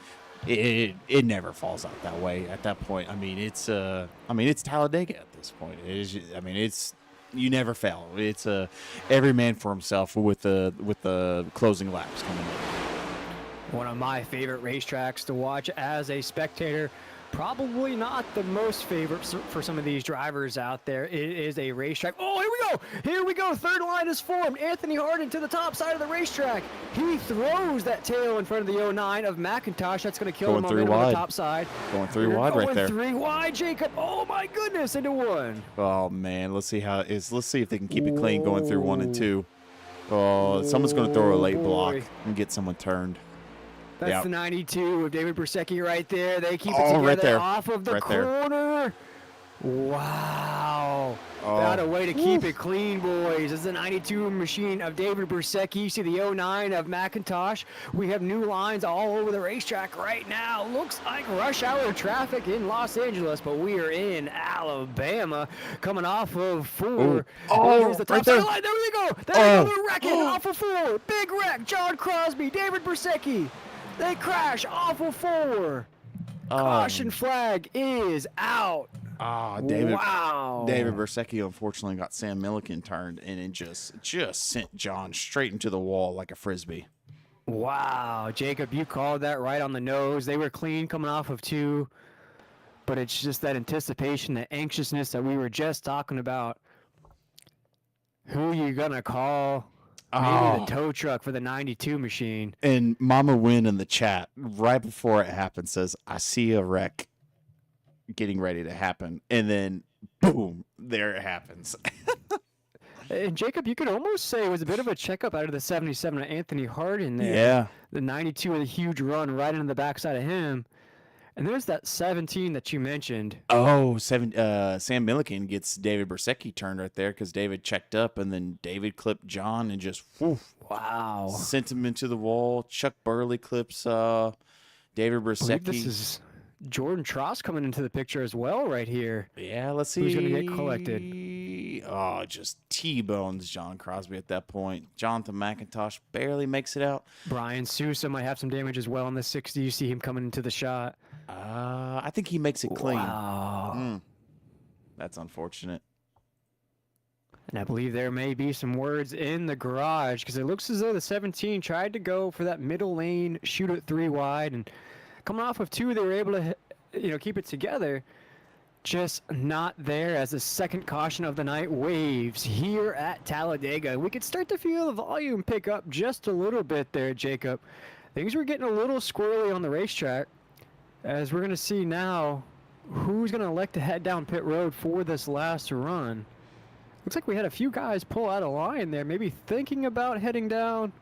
it never falls out that way at that point. I mean, it's Talladega at this point. You never fail. It's every man for himself with the closing laps coming in. One of my favorite racetracks to watch as a spectator. probably not the most favorite for some of these drivers out there. It is a racetrack. Oh, here we go. Here we go. Third line is formed. Anthony Harden to the top side of the racetrack. He throws that tail in front of the 09 of McIntosh. That's going to kill him on the top side. Going 3 wide right there. Going 3 wide, Jacob. Oh, my goodness, into 1. Oh, man. Let's see how it is. Let's see if they can keep it clean going through 1 and 2. Oh, someone's going to throw a late block and get someone turned. That's the 92 of David Bersecki right there. They keep it together right there. off of the corner. Wow. What a way to keep it clean, boys. This is the 92 machine of David Bersecki. You see the 09 of McIntosh. We have new lines all over the racetrack right now. Looks like rush hour traffic in Los Angeles, but we are in Alabama coming off of 4. Here's the top side line. There we go. There we go. They're wrecking off of 4. Big wreck. John Crosby, David Bersecki. They crash off of 4. Caution flag is out. David Bersecki unfortunately got Sam Milliken turned, and it just sent John straight into the wall like a frisbee. Wow, Jacob, you called that right on the nose. They were clean coming off of 2, but it's just that anticipation, that anxiousness that we were just talking about. Who you gonna call? Maybe the tow truck for the 92 machine. And Mama Win in the chat right before it happened says, "I see a wreck getting ready to happen," and then boom, there it happens. And Jacob, you could almost say it was a bit of a checkup out of the 77 of Anthony Harden there. Yeah. The 92 with a huge run right into the backside of him. And there's that 17 that you mentioned. Sam Milliken gets David Bersecki turned right there because David checked up, and then David clipped John and just sent him into the wall. Chuck Burley clips David Bersecki. This is Jordan Tross coming into the picture as well right here. Yeah, let's see. Who's going to get collected? Oh, just T-bones John Crosby at that point. Jonathan McIntosh barely makes it out. Brian Sousa might have some damage as well in the 60. You see him coming into the shot. I think he makes it clean. Wow. That's unfortunate. And I believe there may be some words in the garage because it looks as though the 17 tried to go for that middle lane, shoot it 3 wide, and coming off of 2, they were able to, keep it together. Just not there as the second caution of the night waves here at Talladega. We could start to feel the volume pick up just a little bit there, Jacob. Things were getting a little squirrely on the racetrack. As we're going to see now who's going to elect to head down pit road for this last run. Looks like we had a few guys pull out of line there, maybe thinking about heading down.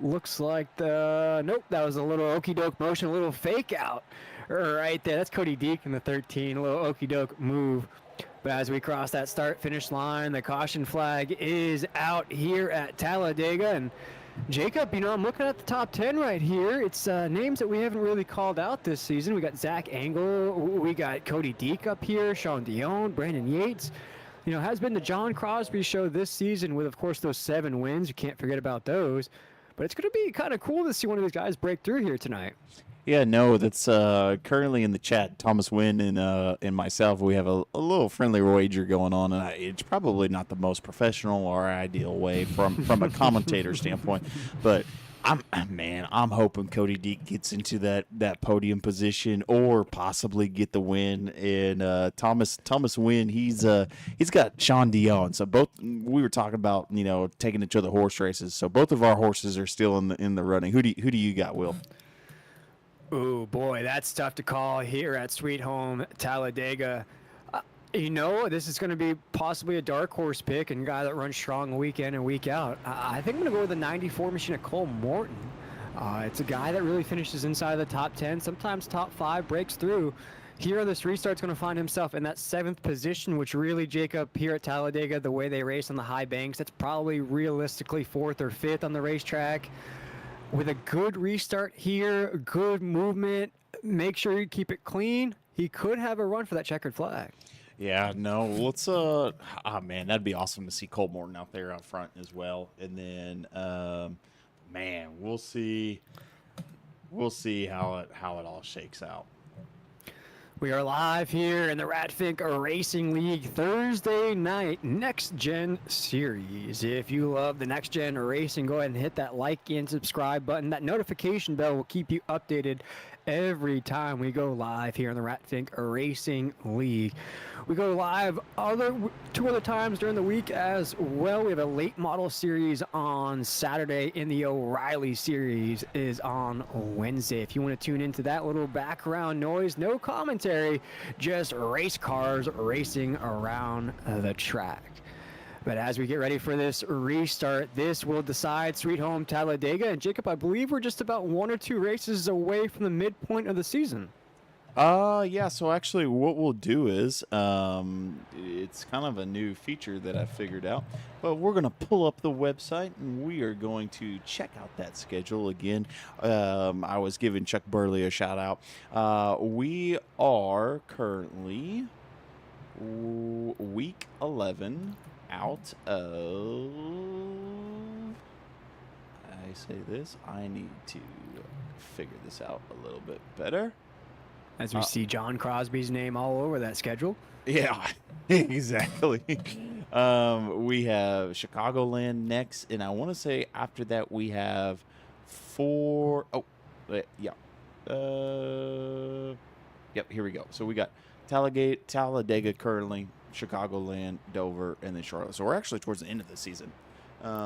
Looks like nope, that was a little okey-doke motion, a little fake out right there. That's Cody Deek in the 13, a little okey-doke move. But as we cross that start-finish line, the caution flag is out here at Talladega. And Jacob, I'm looking at the top 10 right here. It's names that we haven't really called out this season. We got Zach Engel, we got Cody Deek up here, Sean Dion, Brandon Yates. Has been the John Crosby show this season with, of course, those 7 wins. You can't forget about those. But it's going to be kind of cool to see one of these guys break through here tonight. Yeah, no, that's currently in the chat. Thomas Wynn and myself, we have a little friendly wager going on, and it's probably not the most professional or ideal way from a commentator standpoint. But I'm hoping Cody Deek gets into that podium position or possibly get the win. And Thomas Wynn, he's got Sean Dion. So both we were talking about taking it to the horse races. So both of our horses are still in the running. Who do you got, Will? Oh, boy, that's tough to call here at Sweet Home Talladega. This is going to be possibly a dark horse pick and a guy that runs strong week in and week out. I think I'm going to go with the 94 machine of Cole Morton. It's a guy that really finishes inside of the top 10, sometimes top 5, breaks through. Here on this restart's going to find himself in that 7th position, which really, Jacob, here at Talladega, the way they race on the high banks, that's probably realistically 4th or 5th on the racetrack. With a good restart here, good movement, make sure you keep it clean. He could have a run for that checkered flag. Yeah, no, let's man, that'd be awesome to see Cole Morton out there out front as well. And then we'll see how it all shakes out. We are live here in the Ratfink Racing League Thursday night Next Gen Series. If you love the Next Gen Racing, go ahead and hit that like and subscribe button. That notification bell will keep you updated every time we go live here in the Ratfink Racing League. We go live two other times during the week as well. We have a late model series on Saturday, and the O'Reilly series is on Wednesday. If you want to tune into that little background noise, no commentary, just race cars racing around the track. But as we get ready for this restart, this will decide Sweet Home Talladega. And Jacob, I believe we're just about 1 or 2 races away from the midpoint of the season. Yeah, so actually what we'll do is, it's kind of a new feature that I figured out, but we're going to pull up the website and we are going to check out that schedule again. I was giving Chuck Burley a shout out. We are currently week 11 out of, I need to figure this out a little bit better. As we see John Crosby's name all over that schedule. Yeah, exactly. We have Chicagoland next, and I want to say after that we have 4. Oh, yeah. Yep, here we go. So we got Talladega currently, Chicagoland, Dover, and then Charlotte. So we're actually towards the end of the season.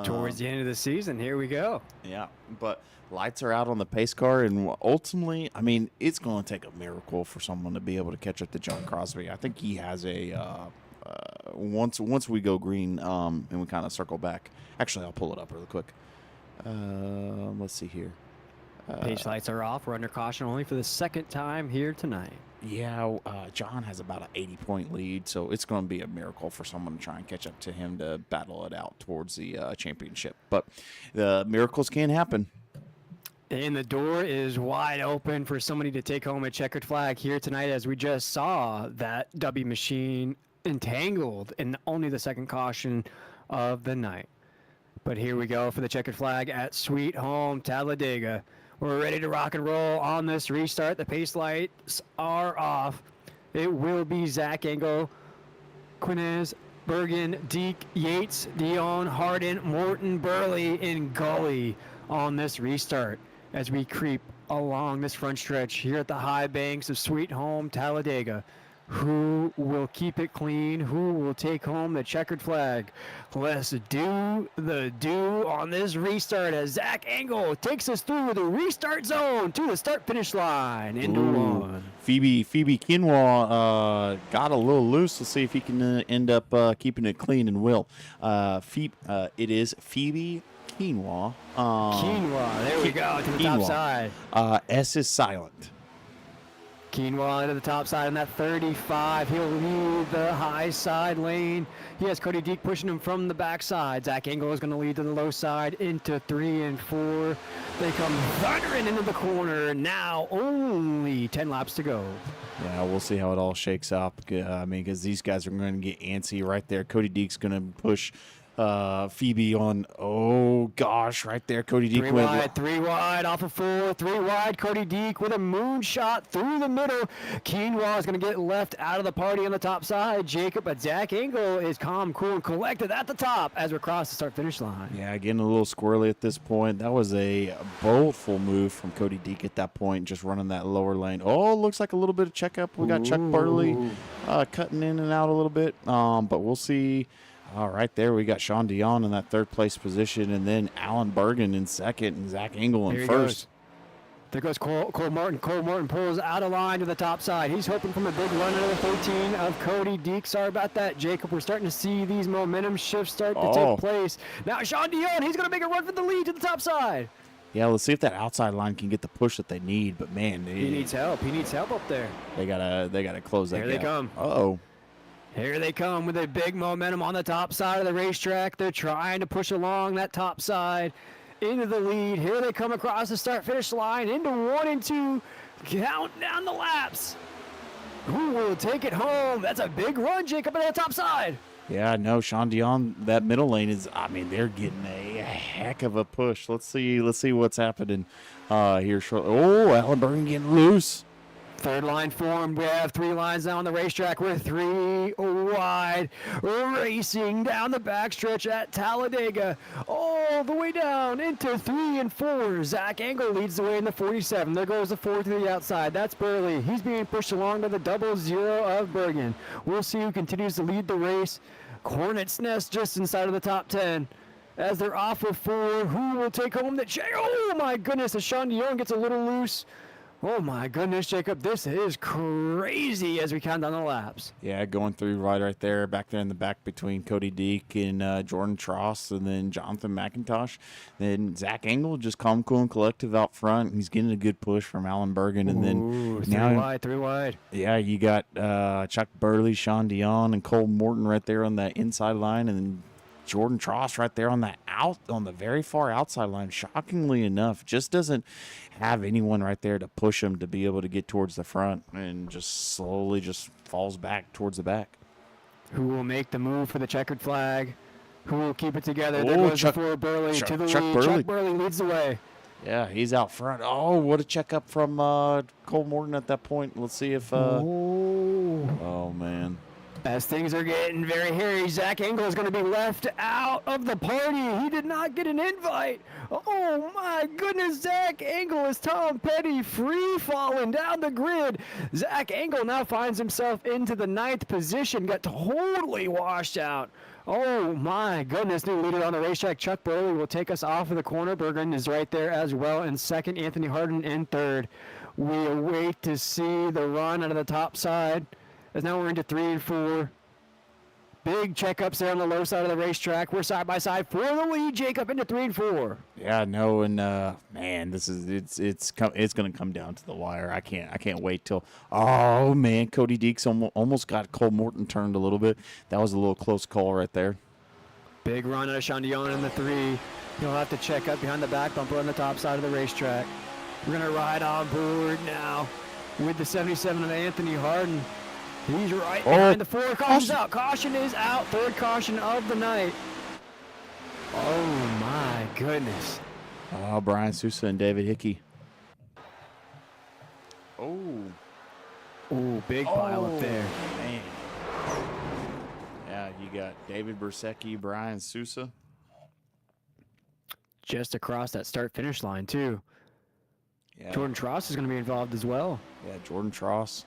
Towards the end of the season, here we go. Yeah, but lights are out on the pace car, and ultimately, I mean, it's going to take a miracle for someone to be able to catch up to John Crosby. I think he has a once we go green, and we kind of circle back. Actually, I'll pull it up really quick. Let's see here. Pace lights are off. We're under caution only for the second time here tonight. Yeah, John has about an 80-point lead, so it's going to be a miracle for someone to try and catch up to him to battle it out towards the championship. But the miracles can happen. And the door is wide open for somebody to take home a checkered flag here tonight, as we just saw that W machine entangled in only the second caution of the night. But here we go for the checkered flag at Sweet Home Talladega. We're ready to rock and roll on this restart. The pace lights are off. It will be Zach Engel, Quinez, Bergen, Deke, Yates, Dion, Hardin, Morton, Burley, and Gully on this restart as we creep along this front stretch here at the high banks of Sweet Home Talladega. Who will keep it clean? Who will take home the checkered flag? Let's do the do on this restart as Zach Engel takes us through the restart zone to the start-finish line into one. Phoebe Quinoa got a little loose. Let's see if he can end up keeping it clean and will. It is Phoebe Quinoa. Quinoa, there we go, to the top side. S is silent. Quinoa to the top side on that 35. He'll lead the high side lane. He has Cody Deke pushing him from the backside. Zach Engel is going to lead to the low side into 3 and 4. They come thundering into the corner. Now only 10 laps to go. Yeah, we'll see how it all shakes up. I mean, because these guys are going to get antsy right there. Cody Deke's going to push Phoebe on. Oh gosh, right there, Cody Deke. 3 wide off of 4, 3 wide. Cody Deke with a moonshot through the middle. Quinoa is going to get left out of the party on the top side. Jacob, but Zach Engel is calm, cool, and collected at the top as we cross the start-finish line. Yeah, getting a little squirrely at this point. That was a boldful move from Cody Deke at that point, just running that lower lane. Oh, looks like a little bit of checkup. We got Chuck Burley cutting in and out a little bit, but we'll see. Right there, we got Sean Dion in that 3rd place position, and then Alan Bergen in 2nd, and Zach Engel in 1st. There goes Cole Martin. Cole Martin pulls out of line to the top side. He's hoping from a big run into the 13 of Cody Deke. Sorry about that, Jacob. We're starting to see these momentum shifts start to take place. Now Sean Dion, he's going to make a run for the lead to the top side. Yeah, let's see if that outside line can get the push that they need. But man, he needs help. He needs help up there. They gotta close that gap. Here they come. Uh-oh. Here they come with a big momentum on the top side of the racetrack. They're trying to push along that top side into the lead. Here they come across the start-finish line into 1 and 2. Count down the laps. Who will take it home? That's a big run, Jacob, on the top side. Yeah, no, Sean Dion, that middle lane is, I mean, they're getting a heck of a push. Let's see what's happening here shortly. Oh, Alan Bergen getting loose. Third line formed. We have 3 lines now on the racetrack. We're 3 wide, racing down the backstretch at Talladega, all the way down into 3 and 4. Zach Engel leads the way in the 47. There goes the 4 to the outside. That's Burley. He's being pushed along by the 00 of Bergen. We'll see who continues to lead the race. Hornets Nest just inside of the top 10. As they're off with 4, who will take home the check? Oh my goodness, as Sean Dion gets a little loose. Oh my goodness, Jacob, this is crazy as we count down the laps. Yeah, going through right there, back there in the back between Cody Deek and Jordan Tross, and then Jonathan McIntosh. Then Zach Engel, just calm, cool, and collective out front. He's getting a good push from Alan Bergen. And then now, 3 wide. Yeah, you got Chuck Burley, Sean Dion, and Cole Morton right there on that inside line, and then Jordan Tross right there on the very far outside line. Shockingly enough, just doesn't have anyone right there to push him to be able to get towards the front, and just slowly just falls back towards the back. Who will make the move for the checkered flag? Who will keep it together? There goes before Burley to the lead. Chuck Burley leads the way. Yeah, he's out front. Oh, what a checkup from Cole Morton at that point. Let's see if. Oh man. As things are getting very hairy, Zach Engel is going to be left out of the party. He did not get an invite. Oh my goodness, Zach Engel is Tom Petty free falling down the grid. Zach Engel now finds himself into the 9th position, got totally washed out. Oh my goodness, new leader on the racetrack, Chuck Burley, will take us off of the corner. Bergen is right there as well in 2nd, Anthony Harden in 3rd. We await to see the run out of the top side. As now we're into 3 and 4. Big checkups there on the low side of the racetrack. We're side by side for the lead, Jacob, into 3 and 4. Yeah, no, and man, this is it's going to come down to the wire. I can't wait till. Oh man, Cody Deeks almost got Cole Morton turned a little bit. That was a little close call right there. Big run out of Sean Dion in the 3. He'll have to check up behind the back bumper on the top side of the racetrack. We're going to ride on board now with the 77 of Anthony Harden. He's right behind the 4. Caution's out. Caution is out. 3rd caution of the night. Oh, my goodness. Oh, Brian Sousa and David Hickey. Oh. Oh, big pile up there. Man. Yeah, you got David Bersecki, Brian Sousa. Just across that start-finish line, too. Yeah. Jordan Tross is going to be involved as well. Yeah, Jordan Tross.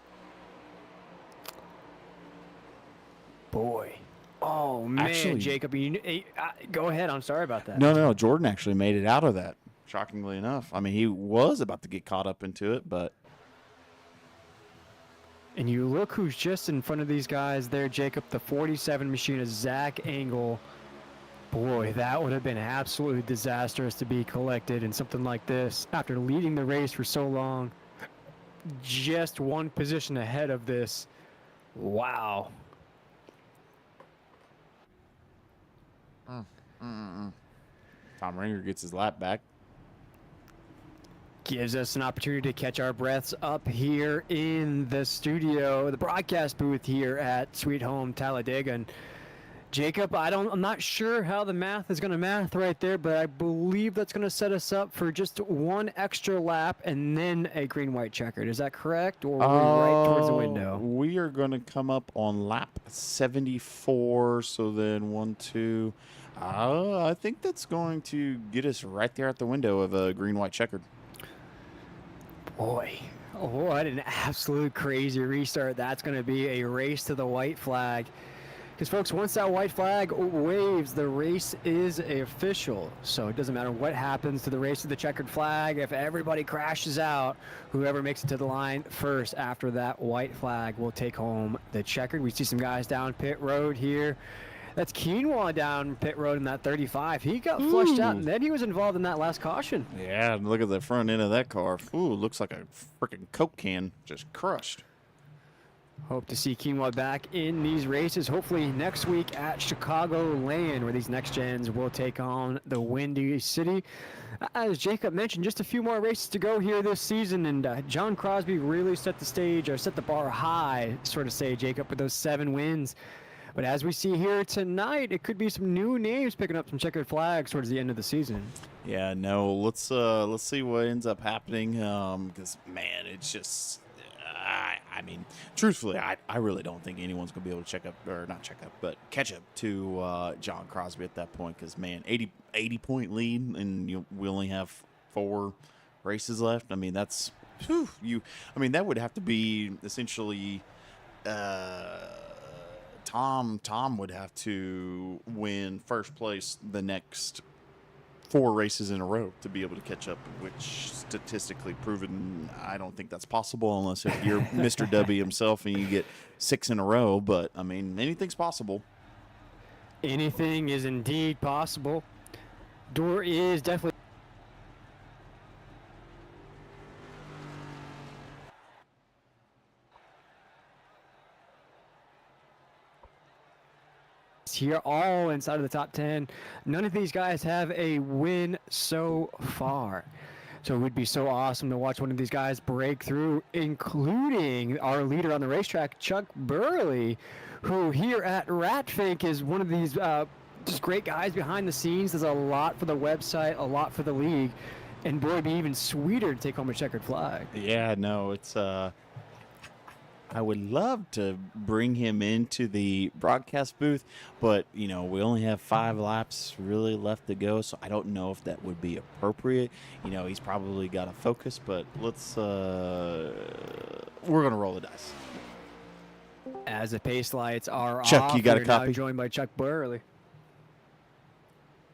Boy. Oh, man, actually, Jacob. Go ahead. I'm sorry about that. No. Jordan actually made it out of that, shockingly enough. I mean, he was about to get caught up into it, but. And you look who's just in front of these guys there, Jacob. The 47 machine is Zach Engel. Boy, that would have been absolutely disastrous to be collected in something like this after leading the race for so long. Just one position ahead of this. Wow. Tom Ringer gets his lap back. Gives us an opportunity to catch our breaths up here in the studio, the broadcast booth here at Sweet Home Talladega. And Jacob, I'm not sure how the math is going to math right there, but I believe that's going to set us up for just one extra lap and then a green-white checkered. Is that correct, or are we right towards the window? We are going to come up on lap 74, so then 1, 2. I think that's going to get us right there at the window of a green-white checkered. Boy, what an absolute crazy restart that's going to be. A race to the white flag. Because, folks, once that white flag waves, the race is official. So it doesn't matter what happens to the race of the checkered flag. If everybody crashes out, whoever makes it to the line first after that white flag will take home the checkered. We see some guys down pit road here. That's Quinoa down pit road in that 35. He got flushed out, and then he was involved in that last caution. Yeah, look at the front end of that car. Ooh, looks like a freaking Coke can just crushed. Hope to see Quinoa back in these races, hopefully next week at Chicagoland, where these next gens will take on the Windy City. As Jacob mentioned, just a few more races to go here this season, and John Crosby really set the stage, or set the bar high, sort of say, Jacob, with those 7 wins. But as we see here tonight, it could be some new names picking up some checkered flags towards the end of the season. Yeah, no, let's see what ends up happening. Because man, it's just I mean, truthfully, I really don't think anyone's going to be able to catch up to John Crosby at that point because, man, 80-point lead, and we only have 4 races left. I mean, that's that would have to be essentially Tom would have to win first place the next 4 races in a row to be able to catch up, which statistically proven, I don't think that's possible unless if you're Mr. W himself and you get 6 in a row. But, I mean, anything's possible. Anything is indeed possible. Door is definitely here, all inside of the top 10. None of these guys have a win so far. So it would be so awesome to watch one of these guys break through, including our leader on the racetrack, Chuck Burley, who here at Ratfink is one of these just great guys behind the scenes. Does a lot for the website, a lot for the league, and boy, it'd be even sweeter to take home a checkered flag. Yeah, no, it's I would love to bring him into the broadcast booth, but, we only have 5 laps really left to go, so I don't know if that would be appropriate. He's probably got to focus, but let's, we're going to roll the dice. As the pace lights are Chuck, off, you got a we're now copy? joined by Chuck Burley.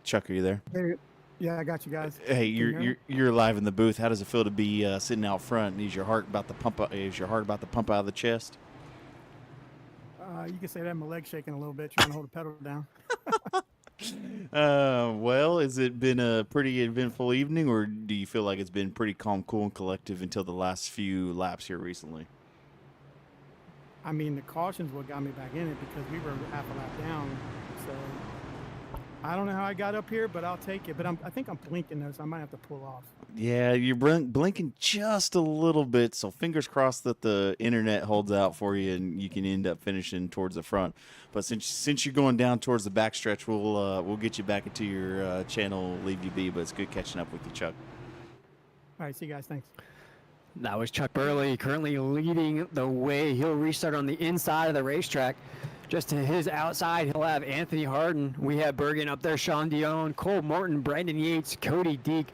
Chuck, are you there? Hey, yeah, I got you guys. Hey, Can you hear me? you're live in the booth. How does it feel to be sitting out front? Is your heart about to pump out? Is your heart about to pump out of the chest? You can say that my leg's shaking a little bit, trying to hold the pedal down. Well, has it been a pretty eventful evening, or do you feel like it's been pretty calm, cool, and collective until the last few laps here recently? I mean, the caution's what got me back in it because we were half a lap down. So I don't know how I got up here, but I'll take it. But I think I'm blinking though, so I might have to pull off. Yeah, you're blinking just a little bit, so fingers crossed that the internet holds out for you and you can end up finishing towards the front. But since you're going down towards the backstretch, we'll get you back into your channel, leave you be. But it's good catching up with you, Chuck. All right, see you guys. Thanks. That was Chuck Burley currently leading the way. He'll restart on the inside of the racetrack. Just to his outside, he'll have Anthony Harden. We have Bergen up there, Sean Dion, Cole Morton, Brandon Yates, Cody Deek,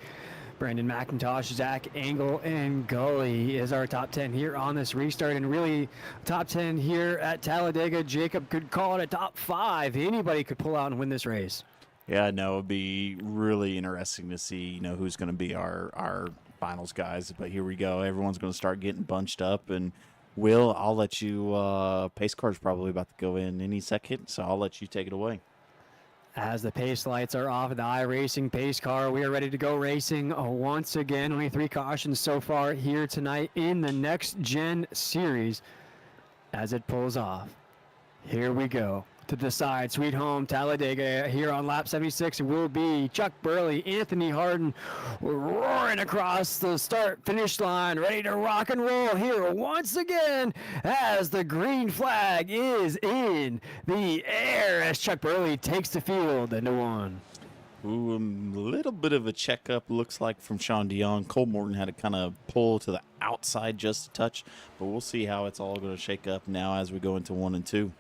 Brandon McIntosh, Zach Engel, and Gully is our top 10 here on this restart. And really, top 10 here at Talladega. Jacob could call it a top 5. Anybody could pull out and win this race. Yeah, no, it'd be really interesting to see, who's going to be our finals guys. But here we go. Everyone's going to start getting bunched up, and Will, I'll let you. Pace car's probably about to go in any second, so I'll let you take it away. As the pace lights are off of the iRacing pace car, we are ready to go racing once again. Only 3 cautions so far here tonight in the Next Gen Series. As it pulls off, here we go. To the side, Sweet Home Talladega here on lap 76 will be Chuck Burley, Anthony Harden roaring across the start-finish line, ready to rock and roll here once again as the green flag is in the air as Chuck Burley takes the field into 1. Ooh, a little bit of a checkup looks like from Sean Dion. Cole Morton had to kind of pull to the outside just a touch, but we'll see how it's all going to shake up now as we go into 1 and 2.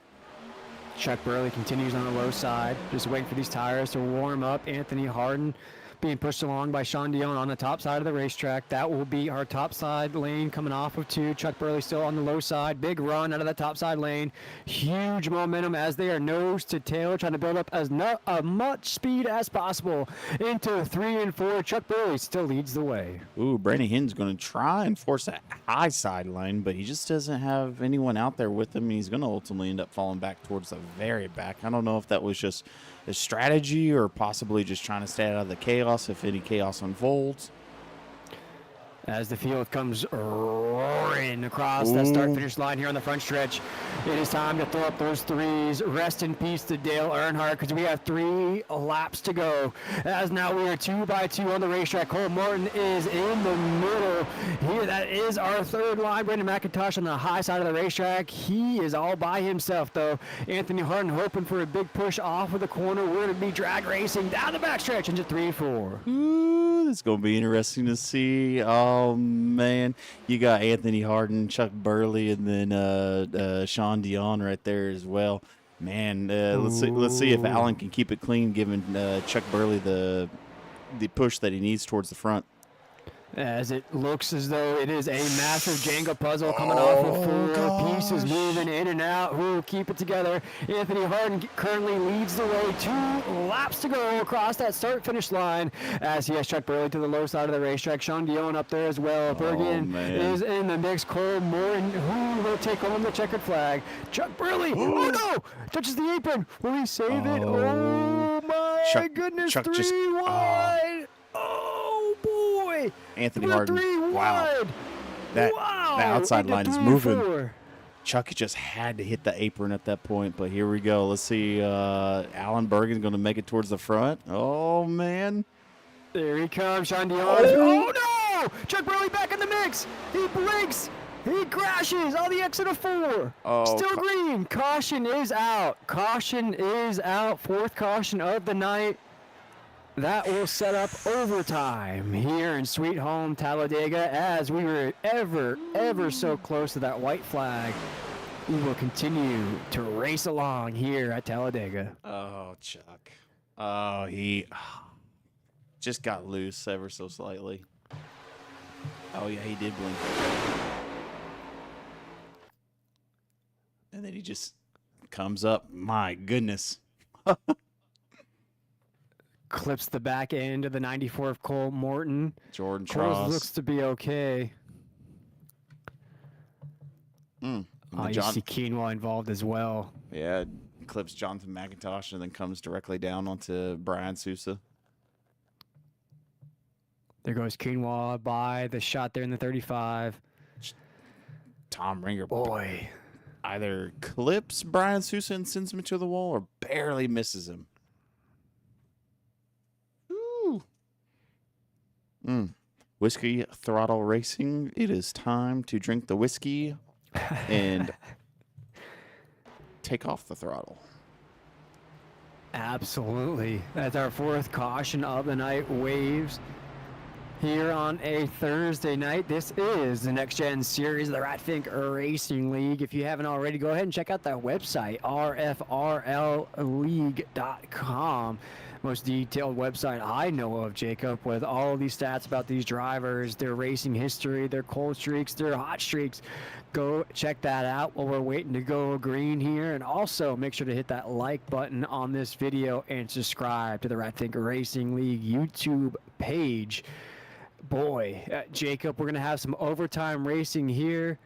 Chuck Burley continues on the low side, just waiting for these tires to warm up. Anthony Harden being pushed along by Sean Dion on the top side of the racetrack. That will be our top side lane coming off of 2. Chuck Burley still on the low side. Big run out of the top side lane. Huge momentum as they are nose to tail, trying to build up as much speed as possible into 3 and 4. Chuck Burley still leads the way. Ooh, Brandon Hinn's going to try and force that high side line, but he just doesn't have anyone out there with him. He's going to ultimately end up falling back towards the very back. I don't know if that was just a strategy or possibly just trying to stay out of the chaos if any chaos unfolds. As the field comes roaring across that start-finish line here on the front stretch, it is time to throw up those 3s. Rest in peace to Dale Earnhardt because we have 3 laps to go. As now we are 2 by 2 on the racetrack. Cole Morton is in the middle go. Here, that is our third line. Brandon McIntosh on the high side of the racetrack. He is all by himself, though. Anthony Harden hoping for a big push off of the corner. We're going to be drag racing down the backstretch into 3 and 4. Ooh, it's going to be interesting to see. Oh, man. You got Anthony Harden, Chuck Burley, and then Sean Dion right there as well. Man, let's see if Allen can keep it clean, giving Chuck Burley the push that he needs towards the front. As it looks as though it is a massive Jenga puzzle coming off of 4 pieces, moving in and out. Who will keep it together? Anthony Harden currently leads the way. 2 laps to go across that start-finish line as he has Chuck Burley to the low side of the racetrack. Sean Dion up there as well. Bergen is in the mix. Cole Morton, who will take home the checkered flag. Chuck Burley, oh no! Touches the apron. Will he save it? Oh my goodness, Chuck 3 just, wide. Oh boy! Anthony We're Harden. 3 Wow. wide. The outside Into line is 3 and moving. 4. Chuck just had to hit the apron at that point, but here we go. Let's see. Alan Bergen's going to make it towards the front. Oh, man. There he comes, Sean Dion. Oh no! Chuck Burley back in the mix. He blinks. He crashes on the exit of 4. Oh, Still green. Caution is out. Caution is out. 4th caution of the night. That will set up overtime here in Sweet Home Talladega as we were ever so close to that white flag. We will continue to race along here at Talladega. Oh, Chuck. Oh, he just got loose ever so slightly. Oh, yeah, he did blink. And then he just comes up. My goodness. Clips the back end of the 94 of Cole Morton. Jordan Cole Tross. looks to be okay. You see Quinoa involved as well. Yeah, clips Jonathan McIntosh and then comes directly down onto Brian Sousa. There goes Quinoa by the shot there in the 35. Tom Ringer. Boy. Either clips Brian Sousa and sends him to the wall or barely misses him. Whiskey Throttle Racing. It is time to drink the whiskey and take off the throttle. Absolutely. That's our 4th caution of the night. Waves here on a Thursday night. This is the Next Gen Series of the Ratfink Racing League. If you haven't already, go ahead and check out that website, RFRLleague.com. Most detailed website I know of, Jacob, with all these stats about these drivers, their racing history, their cold streaks, their hot streaks. Go check that out while we're waiting to go green here. And also make sure to hit that like button on this video and subscribe to the Ratfink Racing League YouTube page. Boy, Jacob, we're going to have some overtime racing here.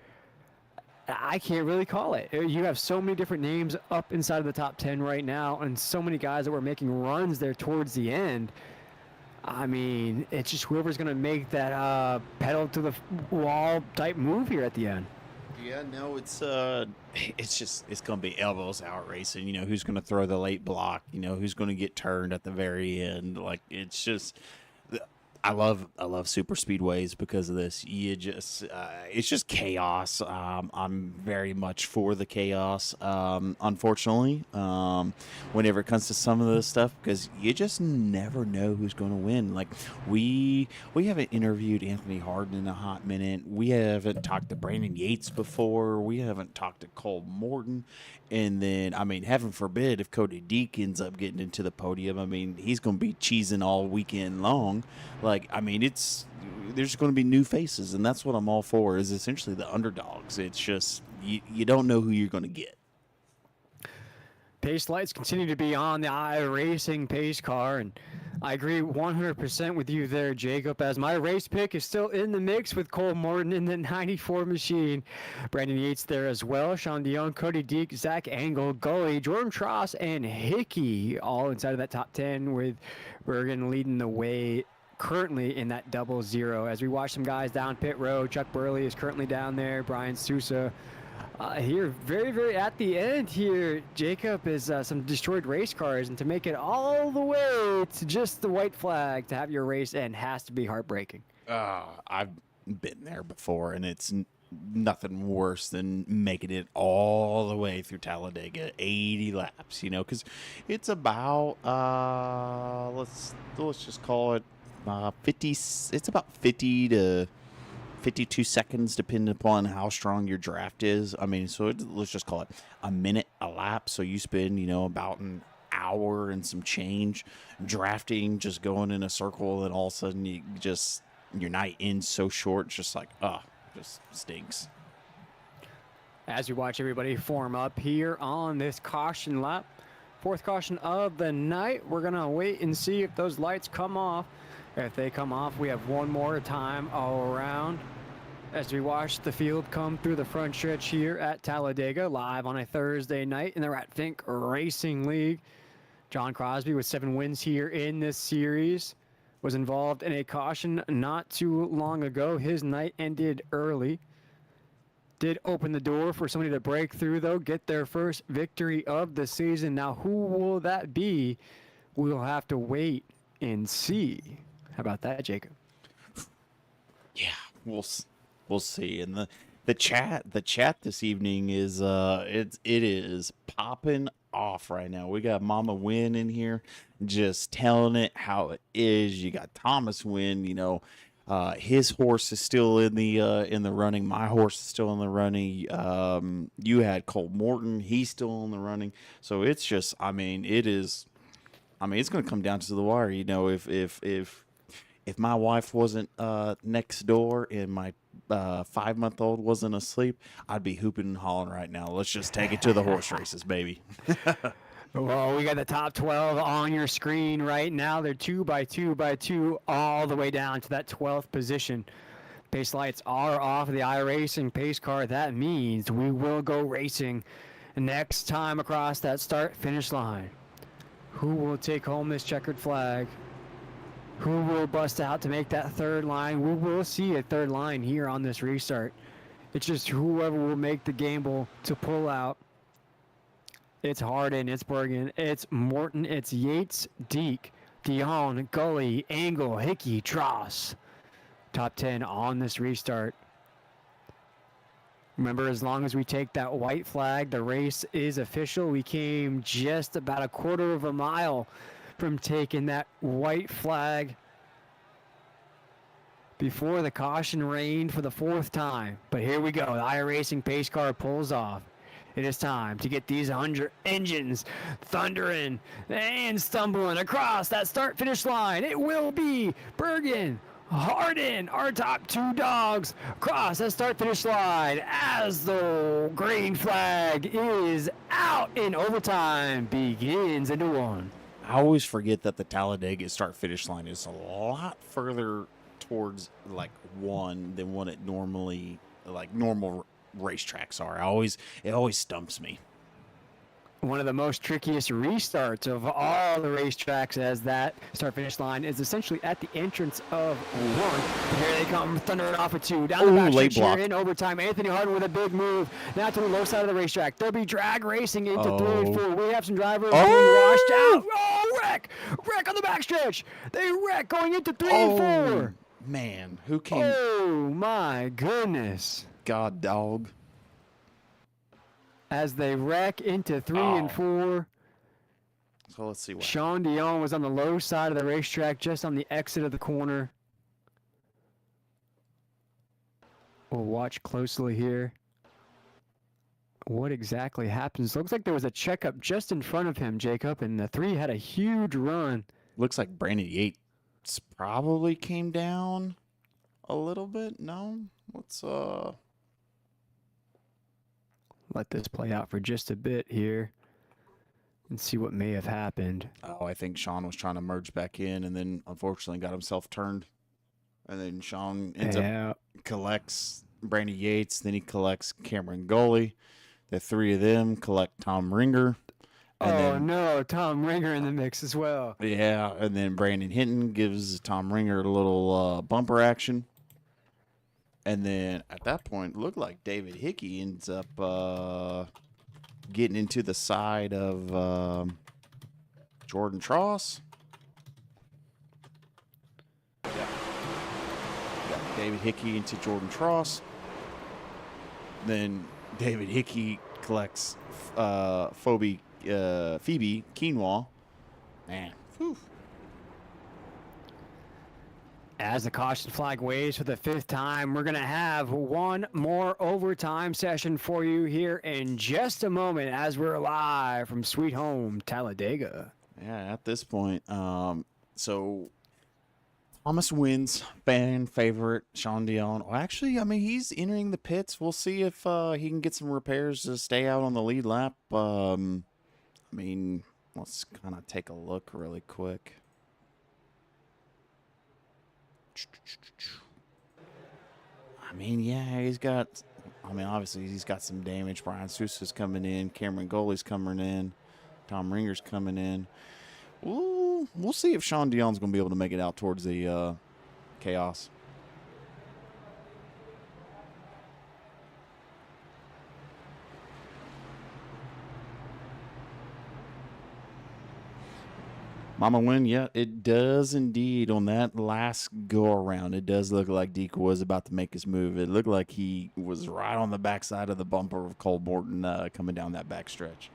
I can't really call it. You have so many different names up inside of the top 10 right now and so many guys that were making runs there towards the end. I mean, it's just whoever's going to make that pedal to the wall type move here at the end. Yeah, no, it's going to be elbows out racing. You know, who's going to throw the late block, you know, who's going to get turned at the very end. Like, it's just I love super speedways because of this. It's just chaos. I'm very much for the chaos. Unfortunately, whenever it comes to some of this stuff, because you just never know who's going to win. Like we haven't interviewed Anthony Harden in a hot minute. We haven't talked to Brandon Yates before. We haven't talked to Cole Morton. And then, I mean, heaven forbid if Cody Deek ends up getting into the podium. I mean, he's going to be cheesing all weekend long. Like, I mean, there's going to be new faces, and that's what I'm all for, is essentially the underdogs. It's just, you don't know who you're going to get. Pace lights continue to be on the iRacing pace car, and I agree 100% with you there, Jacob, as my race pick is still in the mix with Cole Morton in the 94 machine. Brandon Yates there as well. Sean Dion, Cody Deek, Zach Engel, Gully, Jordan Tross, and Hickey all inside of that top 10 with Bergen leading the way currently in that 00. As we watch some guys down pit road, Chuck Burley is currently down there, Brian Sousa. Here, very, very at the end here, Jacob, is some destroyed race cars, and to make it all the way to just the white flag to have your race end has to be heartbreaking. been there before, and it's nothing worse than making it all the way through Talladega, 80 laps, you know, because it's about let's just call it 50. It's about 50 to 52 seconds, depending upon how strong your draft is. I mean, so let's just call it a minute a lap. So you spend, you know, about an hour and some change drafting, just going in a circle, and all of a sudden your night ends so short. It's just like, just stinks. As we watch everybody form up here on this caution lap, fourth caution of the night, we're going to wait and see if those lights come off. If they come off, we have one more time all around as we watch the field come through the front stretch here at Talladega, live on a Thursday night in the Rat Fink Racing League. John Crosby, with 7 wins here in this series, was involved in a caution not too long ago. His night ended early. Did open the door for somebody to break through, though, get their first victory of the season. Now, who will that be? We'll have to wait and see. How about that, Jacob? Yeah, we'll see. And the chat this evening is it is popping off right now. We got Mama Win in here just telling it how it is. You got Thomas Win, you know, his horse is still in the running. My horse is still in the running. You had Cole Morton, he's still in the running. So it's just, I mean, it's going to come down to the wire. You know, if my wife wasn't next door and my 5-month-old wasn't asleep, I'd be hooping and hollering right now. Let's just take it to the horse races, baby. Well, we got the top 12 on your screen right now. They're 2 by 2 by 2 all the way down to that 12th position. Pace lights are off of the iRacing pace car. That means we will go racing next time across that start-finish line. Who will take home this checkered flag? Who will bust out to make that third line? We will see a third line here on this restart. It's just whoever will make the gamble to pull out. It's Hardin, it's Bergen, it's Morton, it's Yates, Deke, Dion, Gully, Angle, Hickey, Tross. Top 10 on this restart. Remember, as long as we take that white flag, the race is official. We came just about a quarter of a mile from taking that white flag before the caution rained for the 4th time. But here we go. The iRacing pace car pulls off. It is time to get these 100 engines thundering and stumbling across that start-finish line. It will be Bergen, Hardin, our top 2 dogs, across that start-finish line as the green flag is out in overtime. Begins into 1. I always forget that the Talladega start-finish line is a lot further towards like 1 than what it normally, like normal racetracks are. It always stumps me. One of the most trickiest restarts of all the racetracks, as that start-finish line is essentially at the entrance of 1. Here they come, thundering off of 2. Down the back stretch here in overtime. Anthony Hardin with a big move. Now to the low side of the racetrack. There'll be drag racing into 3 and 4. We have some drivers being washed out. Oh, wreck! Wreck on the backstretch. They wreck going into 3 and 4. Man, who came? Oh, my goodness. God, dog. As they wreck into 3 and 4. So let's see what. Sean Dion was on the low side of the racetrack, just on the exit of the corner. We'll watch closely here what exactly happens. Looks like there was a checkup just in front of him, Jacob, and the 3 had a huge run. Looks like Brandon Yates probably came down a little bit. No? Let's let this play out for just a bit here and see what may have happened. Oh, I think Sean was trying to merge back in and then unfortunately got himself turned. And then Sean ends up collects Brandon Yates. Then he collects Cameron Gully. The 3 of them collect Tom Ringer. And no, Tom Ringer in the mix as well. Yeah, and then Brandon Hinton gives Tom Ringer a little bumper action. And then at that point, it looked like David Hickey ends up getting into the side of Jordan Tross. Yeah. David Hickey into Jordan Tross. Then David Hickey collects Phoebe Quinoa. Man, whew. As the caution flag waves for the 5th time, we're going to have one more overtime session for you here in just a moment as we're live from Sweet Home Talladega. Yeah, at this point, so Thomas wins, fan favorite, Sean Dion. Well, actually, I mean, he's entering the pits. We'll see if he can get some repairs to stay out on the lead lap. I mean, let's kind of take a look really quick. I mean, yeah, he's got, I mean, obviously he's got some damage. Brian Sousa's coming in. Cameron Goley's coming in. Tom Ringer's coming in. We'll see if Sean Dion's going to be able to make it out towards the chaos. Mama win, yeah, it does indeed. On that last go-around, it does look like Deco was about to make his move. It looked like he was right on the backside of the bumper of Cole Morton coming down that backstretch.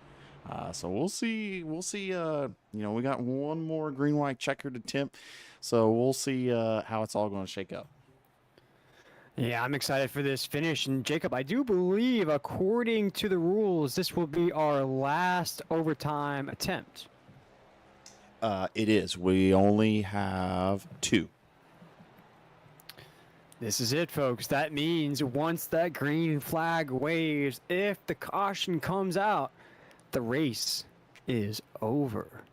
So we'll see. You know, we got one more green-white checkered attempt, so we'll see how it's all going to shake up. Yeah, I'm excited for this finish. And Jacob, I do believe, according to the rules, this will be our last overtime attempt. It is. We only have 2. This is it, folks. That means once that green flag waves, if the caution comes out, the race is over.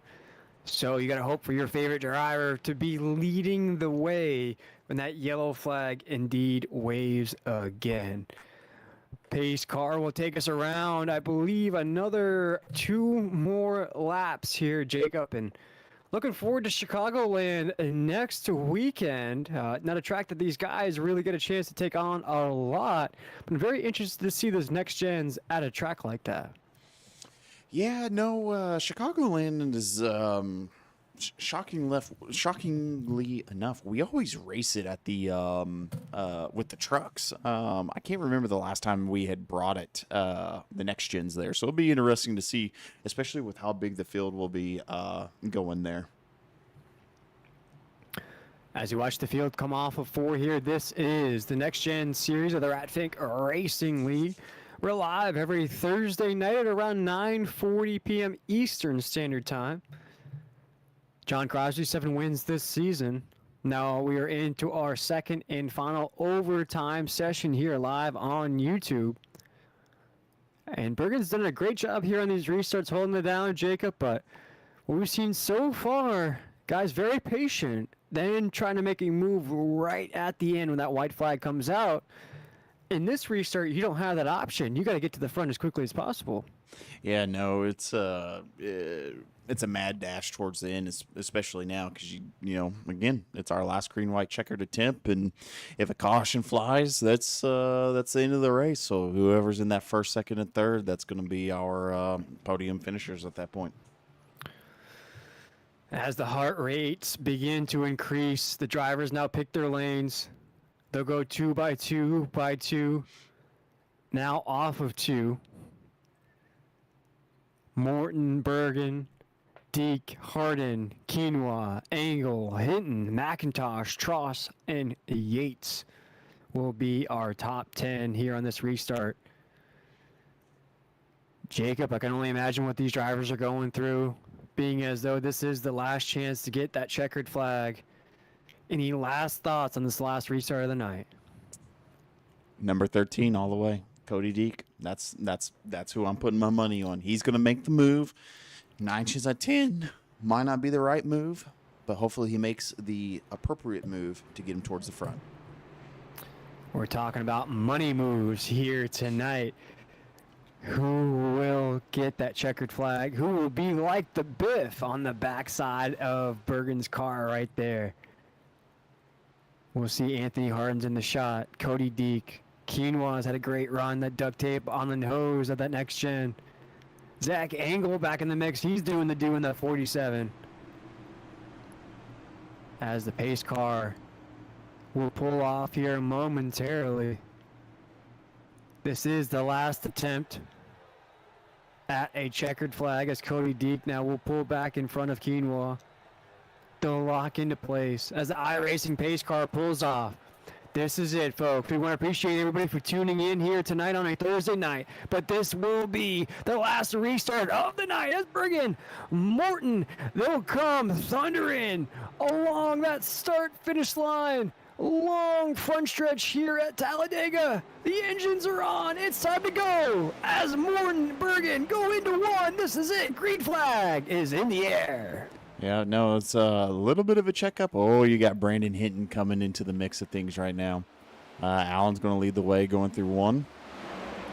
So you got to hope for your favorite driver to be leading the way when that yellow flag indeed waves again. Pace car will take us around, I believe, another 2 more laps here, Jacob, and looking forward to Chicagoland next weekend. Not a track that these guys really get a chance to take on a lot, but I'm very interested to see those next gens at a track like that. Yeah, no, Chicagoland is shockingly enough, we always race it at the with the trucks. I can't remember the last time we had brought it the next gens there, so it'll be interesting to see, especially with how big the field will be going there. As you watch the field come off of 4 here, this is the Next Gen series of the Ratfink Racing League. We're live every Thursday night at around 9:40 p.m. Eastern Standard Time. John Crosby, 7 wins this season. Now we are into our second and final overtime session here live on YouTube. And Bergen's done a great job here on these restarts holding it down, Jacob, but what we've seen so far, guys, very patient, then trying to make a move right at the end when that white flag comes out. In this restart, you don't have that option. You got to get to the front as quickly as possible. Yeah, no, it's a mad dash towards the end, especially now because you know, again, it's our last green-white checkered attempt, and if a caution flies, that's the end of the race. So whoever's in that first, second, and third, that's going to be our podium finishers at that point. As the heart rates begin to increase, the drivers now pick their lanes. They'll go 2 by 2 by 2. Now off of 2. Morton, Bergen, Deke, Hardin, Quinoa, Engel, Hinton, McIntosh, Tross, and Yates will be our top 10 here on this restart. Jacob, I can only imagine what these drivers are going through, being as though this is the last chance to get that checkered flag. Any last thoughts on this last restart of the night? Number 13 all the way, Cody Deke. That's who I'm putting my money on. He's going to make the move. 9 chances out of 10 might not be the right move, but hopefully he makes the appropriate move to get him towards the front. We're talking about money moves here tonight. Who will get that checkered flag? Who will be like the Biff on the backside of Bergen's car right there? We'll see Anthony Hardin's in the shot. Cody Deke. Quinoa's had a great run. That duct tape on the nose of that next gen. Zach Engel back in the mix. He's doing the do in that 47. As the pace car will pull off here momentarily. This is the last attempt at a checkered flag as Cody Deek now will pull back in front of Quinoa. They'll lock into place as the iRacing pace car pulls off. This is it, folks. We want to appreciate everybody for tuning in here tonight on a Thursday night. But this will be the last restart of the night. Let's bring in Morton. They'll come thundering along that start-finish line. Long front stretch here at Talladega. The engines are on. It's time to go. As Morton and Bergen go into one. This is it. Green flag is in the air. Yeah, no, it's a little bit of a checkup. Oh, you got Brandon Hinton coming into the mix of things right now. Allen's going to lead the way going through one.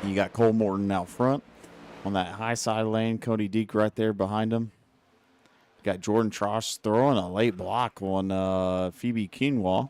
You got Cole Morton out front on that high side lane. Cody Deek right there behind him. You got Jordan Trosh throwing a late block on Phoebe Quinoa.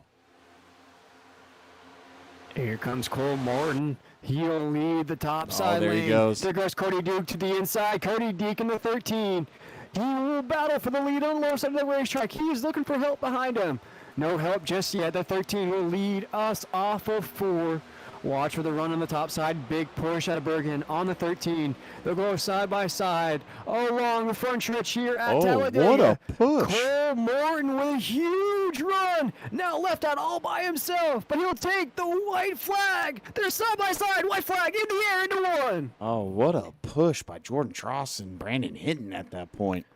Here comes Cole Morton. He'll lead the top side there lane. he goes. There goes Cody Deek to the inside. Cody Deek in the 13. He will battle for the lead on the low side of the racetrack. He's looking for help behind him. No help just yet. The 13 will lead us off of 4. Watch for the run on the top side. Big push out of Bergen on the 13. They'll go side by side along the front stretch here at Talladega. What a push. Cole Morton with a huge run. Now left out all by himself, but he'll take the white flag. They're side by side. White flag in the air into one. Oh, what a push by Jordan Tross and Brandon Hinton at that point.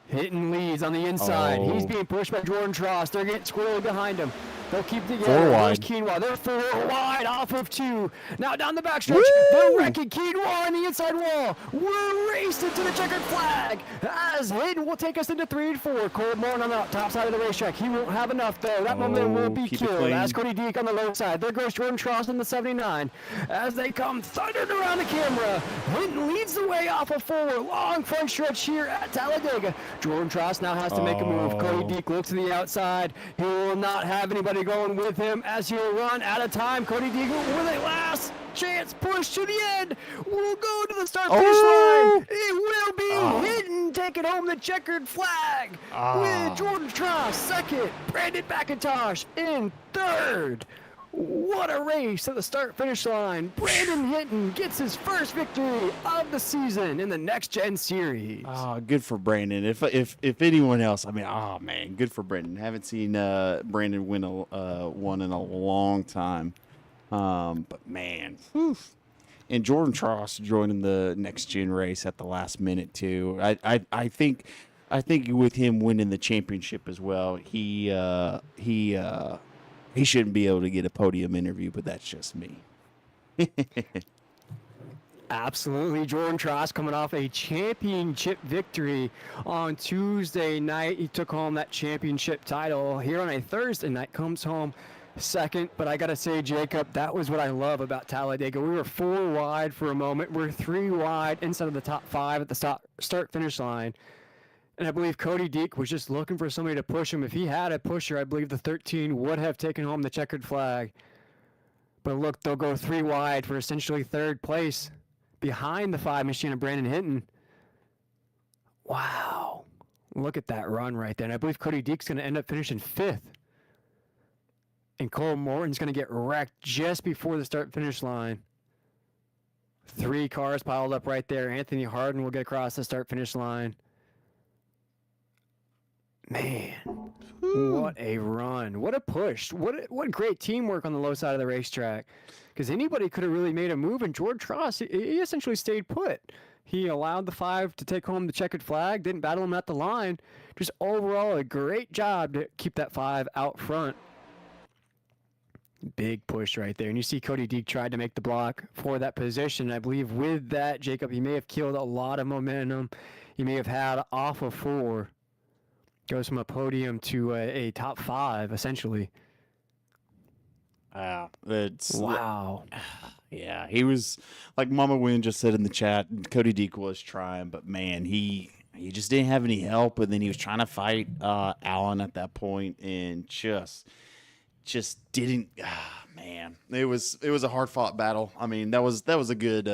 Hinton leads on the inside. Oh. He's being pushed by Jordan Tross. They're getting squirreled behind him. They'll keep together. 4 wide. There's Quinoa. They're 4 wide off of 2. Now down the backstretch. They're wrecking Quinoa on the inside wall. We're racing to the checkered flag as Hinton will take us into 3 and 4. Cole Morton on the top side of the racetrack. He won't have enough though. That momentum will be keep it killed. clean. As Cody Deek on the low side. There goes Jordan Tross in the 79. As they come thundering around the camera. Hinton leads the way off of 4. Long front stretch here at Talladega. Jordan Tross now has to make a move. Cody Deek looks to the outside. He will not have anybody going with him as he'll run out of time. Cody Deek with a last chance push to the end. We'll go to the start finish line. It will be Hinton taking home the checkered flag with Jordan Tross second. Brandon McIntosh in third. What a race at the start-finish line. Brandon Hinton gets his first victory of the season in the NextGen series. Good for Brandon. If anyone else, I mean, man, good for Brandon. Haven't seen Brandon win one in a long time. But man, and Jordan Tross joining the NextGen race at the last minute too. I think with him winning the championship as well, he shouldn't be able to get a podium interview, but that's just me. Absolutely. Jordan Tross coming off a championship victory on Tuesday night. He took home that championship title. Here on a Thursday night, comes home second. But I got to say, Jacob, that was what I love about Talladega. We were 4 wide for a moment. We're 3 wide inside of the top 5 at the start-finish line. And I believe Cody Deek was just looking for somebody to push him. If he had a pusher, I believe the 13 would have taken home the checkered flag. But look, they'll go 3 wide for essentially third place behind the 5 machine of Brandon Hinton. Wow. Look at that run right there. And I believe Cody Deek's going to end up finishing 5th. And Cole Morton's going to get wrecked just before the start-finish line. 3 cars piled up right there. Anthony Harden will get across the start-finish line. Man, what a run. What a push. What great teamwork on the low side of the racetrack. Because anybody could have really made a move, and George Tross, he essentially stayed put. He allowed the 5 to take home the checkered flag, didn't battle him at the line. Just overall a great job to keep that 5 out front. Big push right there. And you see Cody Deek tried to make the block for that position. I believe with that, Jacob, he may have killed a lot of momentum. He may have had off of 4. Goes from a podium to a top 5, essentially. Wow. Yeah, he was, like Mama Wynn just said in the chat, Cody Deek was trying, but man, he just didn't have any help, and then he was trying to fight Allen at that point, and just didn't. Man, it was a hard fought battle. I mean, that was a good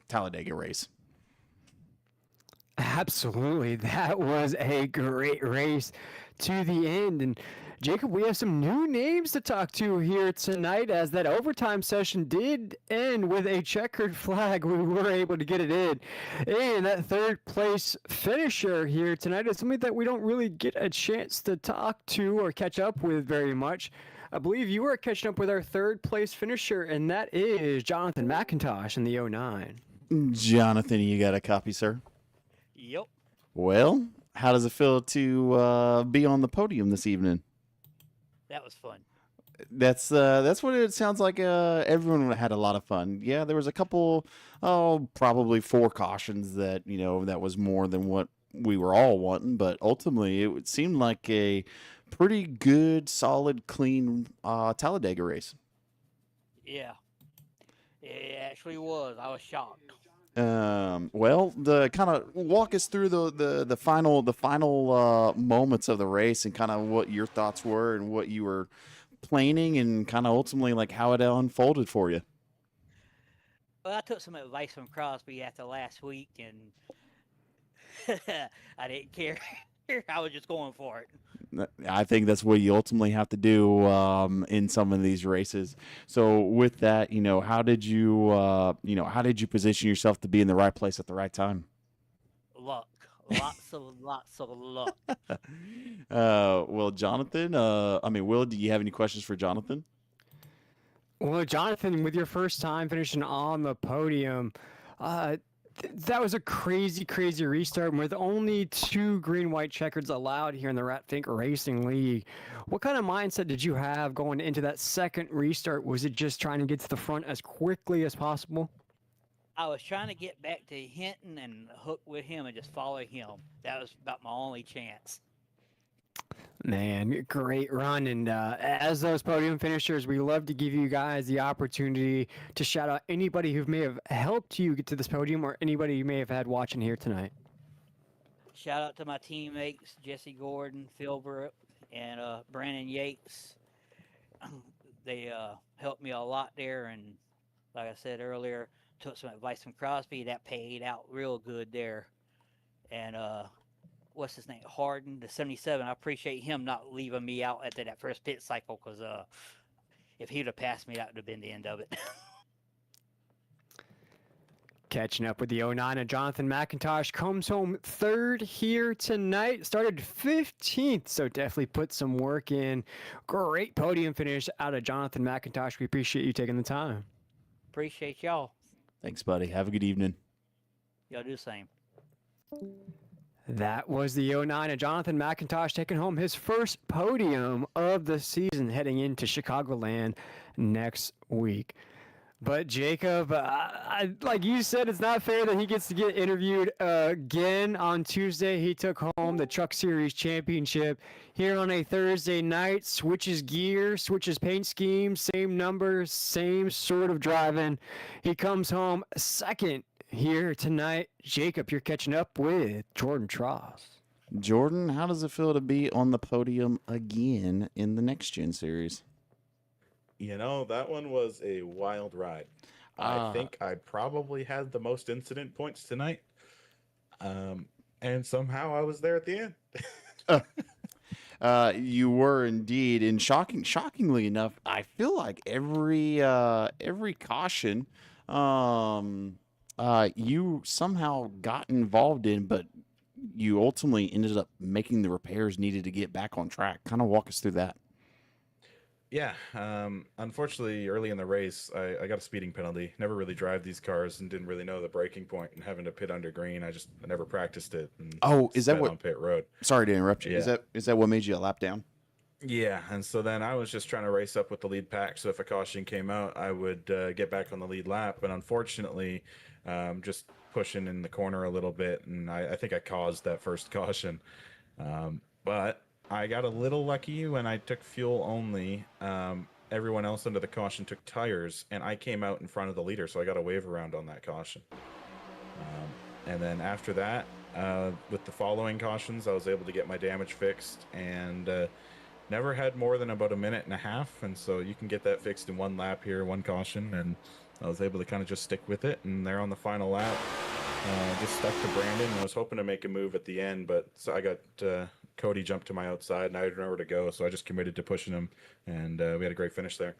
Talladega race. Absolutely. That was a great race to the end. And Jacob, we have some new names to talk to here tonight as that overtime session did end with a checkered flag. We were able to get it in. And that third place finisher here tonight is somebody that we don't really get a chance to talk to or catch up with very much. I believe you are catching up with our third place finisher, and that is Jonathan McIntosh in the 09. Jonathan, you got a copy, sir? Yep. Well, how does it feel to be on the podium this evening? That was fun. That's what it sounds like. Everyone had a lot of fun. Yeah, there was a couple, probably 4 cautions that that was more than what we were all wanting, but ultimately it seemed like a pretty good, solid, clean Talladega race. Yeah. It actually was. I was shocked. Well, the kind of walk us through the final moments of the race and kind of what your thoughts were and what you were planning and kind of ultimately like how it unfolded for you. Well, I took some advice from Crosby after last week, and I didn't care. I was just going for it. I think that's what you ultimately have to do in some of these races. So with that, how did you position yourself to be in the right place at the right time? Luck. Lots of luck. Well, Jonathan, Will, do you have any questions for Jonathan? Well, Jonathan, with your first time finishing on the podium, that was a crazy restart. And with only 2 green-white checkers allowed here in the Rat Fink Racing League, what kind of mindset did you have going into that second restart? Was it just trying to get to the front as quickly as possible? I was trying to get back to Hinton and hook with him and just follow him. That was about my only chance. Man, great run. And as those podium finishers, we love to give you guys the opportunity to shout out anybody who may have helped you get to this podium or anybody you may have had watching here tonight. Shout out to my teammates, Jesse Gordon, Philbrook, and Brandon Yates. They helped me a lot there. And like I said earlier, took some advice from Crosby. That paid out real good there. And what's his name? Harden, the 77. I appreciate him not leaving me out at that first pit cycle because if he would have passed me, that would have been the end of it. Catching up with the 09, and Jonathan McIntosh comes home third here tonight. Started 15th, so definitely put some work in. Great podium finish out of Jonathan McIntosh. We appreciate you taking the time. Appreciate y'all. Thanks, buddy. Have a good evening. Y'all do the same. That was the 09 and Jonathan McIntosh taking home his first podium of the season heading into Chicagoland next week. But Jacob, like you said, it's not fair that he gets to get interviewed again on Tuesday. He took home the Truck Series Championship here on a Thursday night, switches gear, switches paint scheme, same numbers, same sort of driving. He comes home second here tonight. Jacob, you're catching up with Jordan Tross. Jordan, how does it feel to be on the podium again in the NextGen series? That one was a wild ride. I think I probably had the most incident points tonight. And somehow I was there at the end. You were indeed. And shockingly enough, I feel like every caution you somehow got involved in, but you ultimately ended up making the repairs needed to get back on track. Kind of walk us through that. Yeah. Unfortunately, early in the race, I got a speeding penalty. Never really drive these cars and didn't really know the braking point and having to pit under green. I never practiced it. And is that what on pit road? Sorry to interrupt you. Yeah. Is that what made you a lap down? Yeah, and so then I was just trying to race up with the lead pack. So if a caution came out, I would get back on the lead lap. But unfortunately, just pushing in the corner a little bit, and I think I caused that first caution. But I got a little lucky when I took fuel only. Everyone else under the caution took tires, and I came out in front of the leader, so I got a wave around on that caution. And then after that, with the following cautions, I was able to get my damage fixed, and never had more than about a minute and a half, and so you can get that fixed in one lap here, one caution, and I was able to kind of just stick with it, and there on the final lap, Just stuck to Brandon. I was hoping to make a move at the end, but so I got Cody jumped to my outside, and I didn't know where to go, so I just committed to pushing him, and we had a great finish there.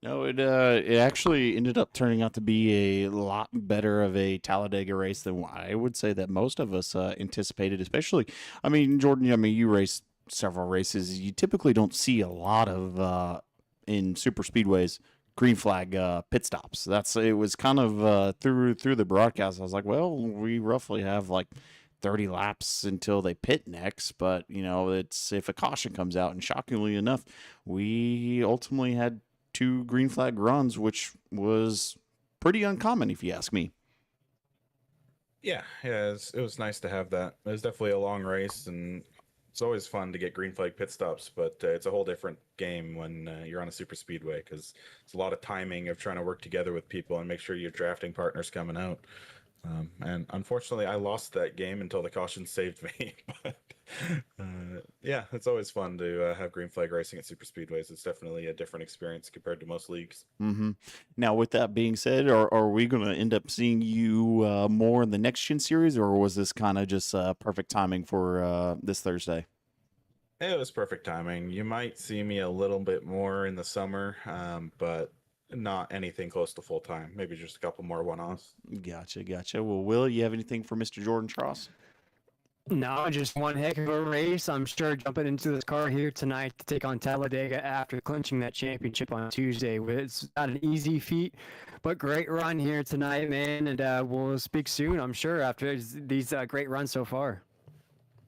No, it actually ended up turning out to be a lot better of a Talladega race than I would say that most of us anticipated. Especially, I mean, Jordan, I mean, you raced several races. You typically don't see a lot of in super speedways green flag pit stops. It was kind of through the broadcast. I was like, well, we roughly have like 30 laps until they pit next, but you know, it's if a caution comes out, and shockingly enough, we ultimately had 2 green flag runs, which was pretty uncommon if you ask me. Yeah, it was nice to have that. It was definitely a long race, and it's always fun to get green flag pit stops, but it's a whole different game when you're on a super speedway, because it's a lot of timing of trying to work together with people and make sure your drafting partner's coming out. And unfortunately, I lost that game until the caution saved me. But yeah, it's always fun to have green flag racing at super speedways. It's definitely a different experience compared to most leagues. Mm-hmm. Now, with that being said, are we going to end up seeing you more in the NextGen series, or was this kind of just perfect timing for this Thursday? It was perfect timing. You might see me a little bit more in the summer, but not anything close to full time. Maybe just a couple more one-offs. Gotcha. Well, Will, you have anything for Mr. Jordan Tross? No, just one heck of a race. I'm sure jumping into this car here tonight to take on Talladega after clinching that championship on Tuesday. It's not an easy feat, but great run here tonight, man. And we'll speak soon, I'm sure, after these great runs so far.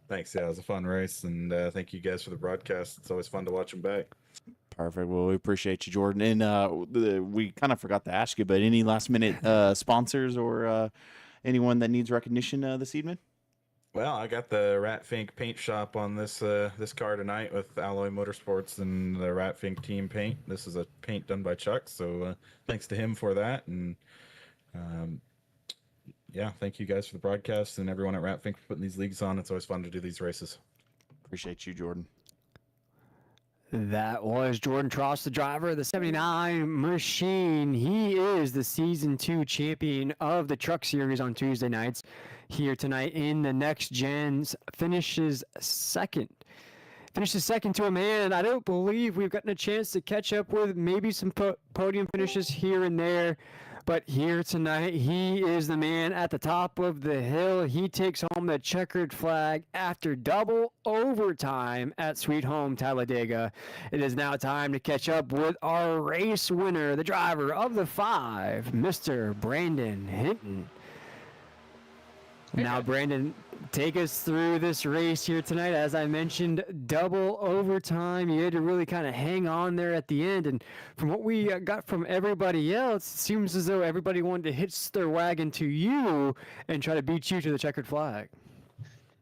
Thanks. Yeah, it was a fun race, and thank you guys for the broadcast. It's always fun to watch them back. Perfect. Well, we appreciate you, Jordan. And we kind of forgot to ask you, but any last minute sponsors or anyone that needs recognition this evening? Well, I got the Rat Fink paint shop on this car tonight with Alloy Motorsports and the Rat Fink team paint. This is a paint done by Chuck, so thanks to him for that. And yeah, thank you guys for the broadcast and everyone at Rat Fink for putting these leagues on. It's always fun to do these races. Appreciate you, Jordan. That was Jordan Tross, the driver of the 79 machine. He is the Season 2 champion of the Truck Series on Tuesday nights. Here tonight in the Next Gens, finishes second to a man I don't believe we've gotten a chance to catch up with. Maybe some podium finishes here and there. But here tonight, he is the man at the top of the hill. He takes home the checkered flag after double overtime at Sweet Home Talladega. It is now time to catch up with our race winner, the driver of the 5, Mr. Brandon Hinton. Now, Brandon, take us through this race here tonight. As I mentioned, double overtime. You had to really kind of hang on there at the end. And from what we got from everybody else, it seems as though everybody wanted to hitch their wagon to you and try to beat you to the checkered flag.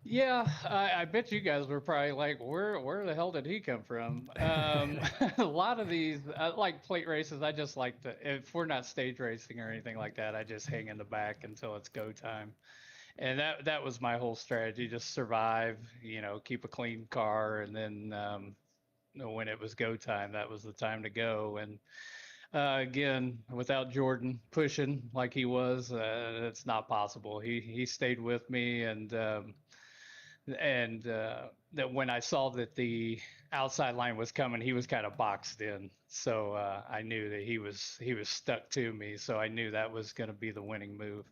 Yeah, I bet you guys were probably like, where the hell did he come from? A lot of these, like plate races, I just like to, if we're not stage racing or anything like that, I just hang in the back until it's go time. And that was my whole strategy, just survive, keep a clean car. And then when it was go time, that was the time to go. And again, without Jordan pushing like he was, it's not possible. He stayed with me, and that when I saw that the outside line was coming, he was kind of boxed in. So I knew that he was stuck to me. So I knew that was going to be the winning move.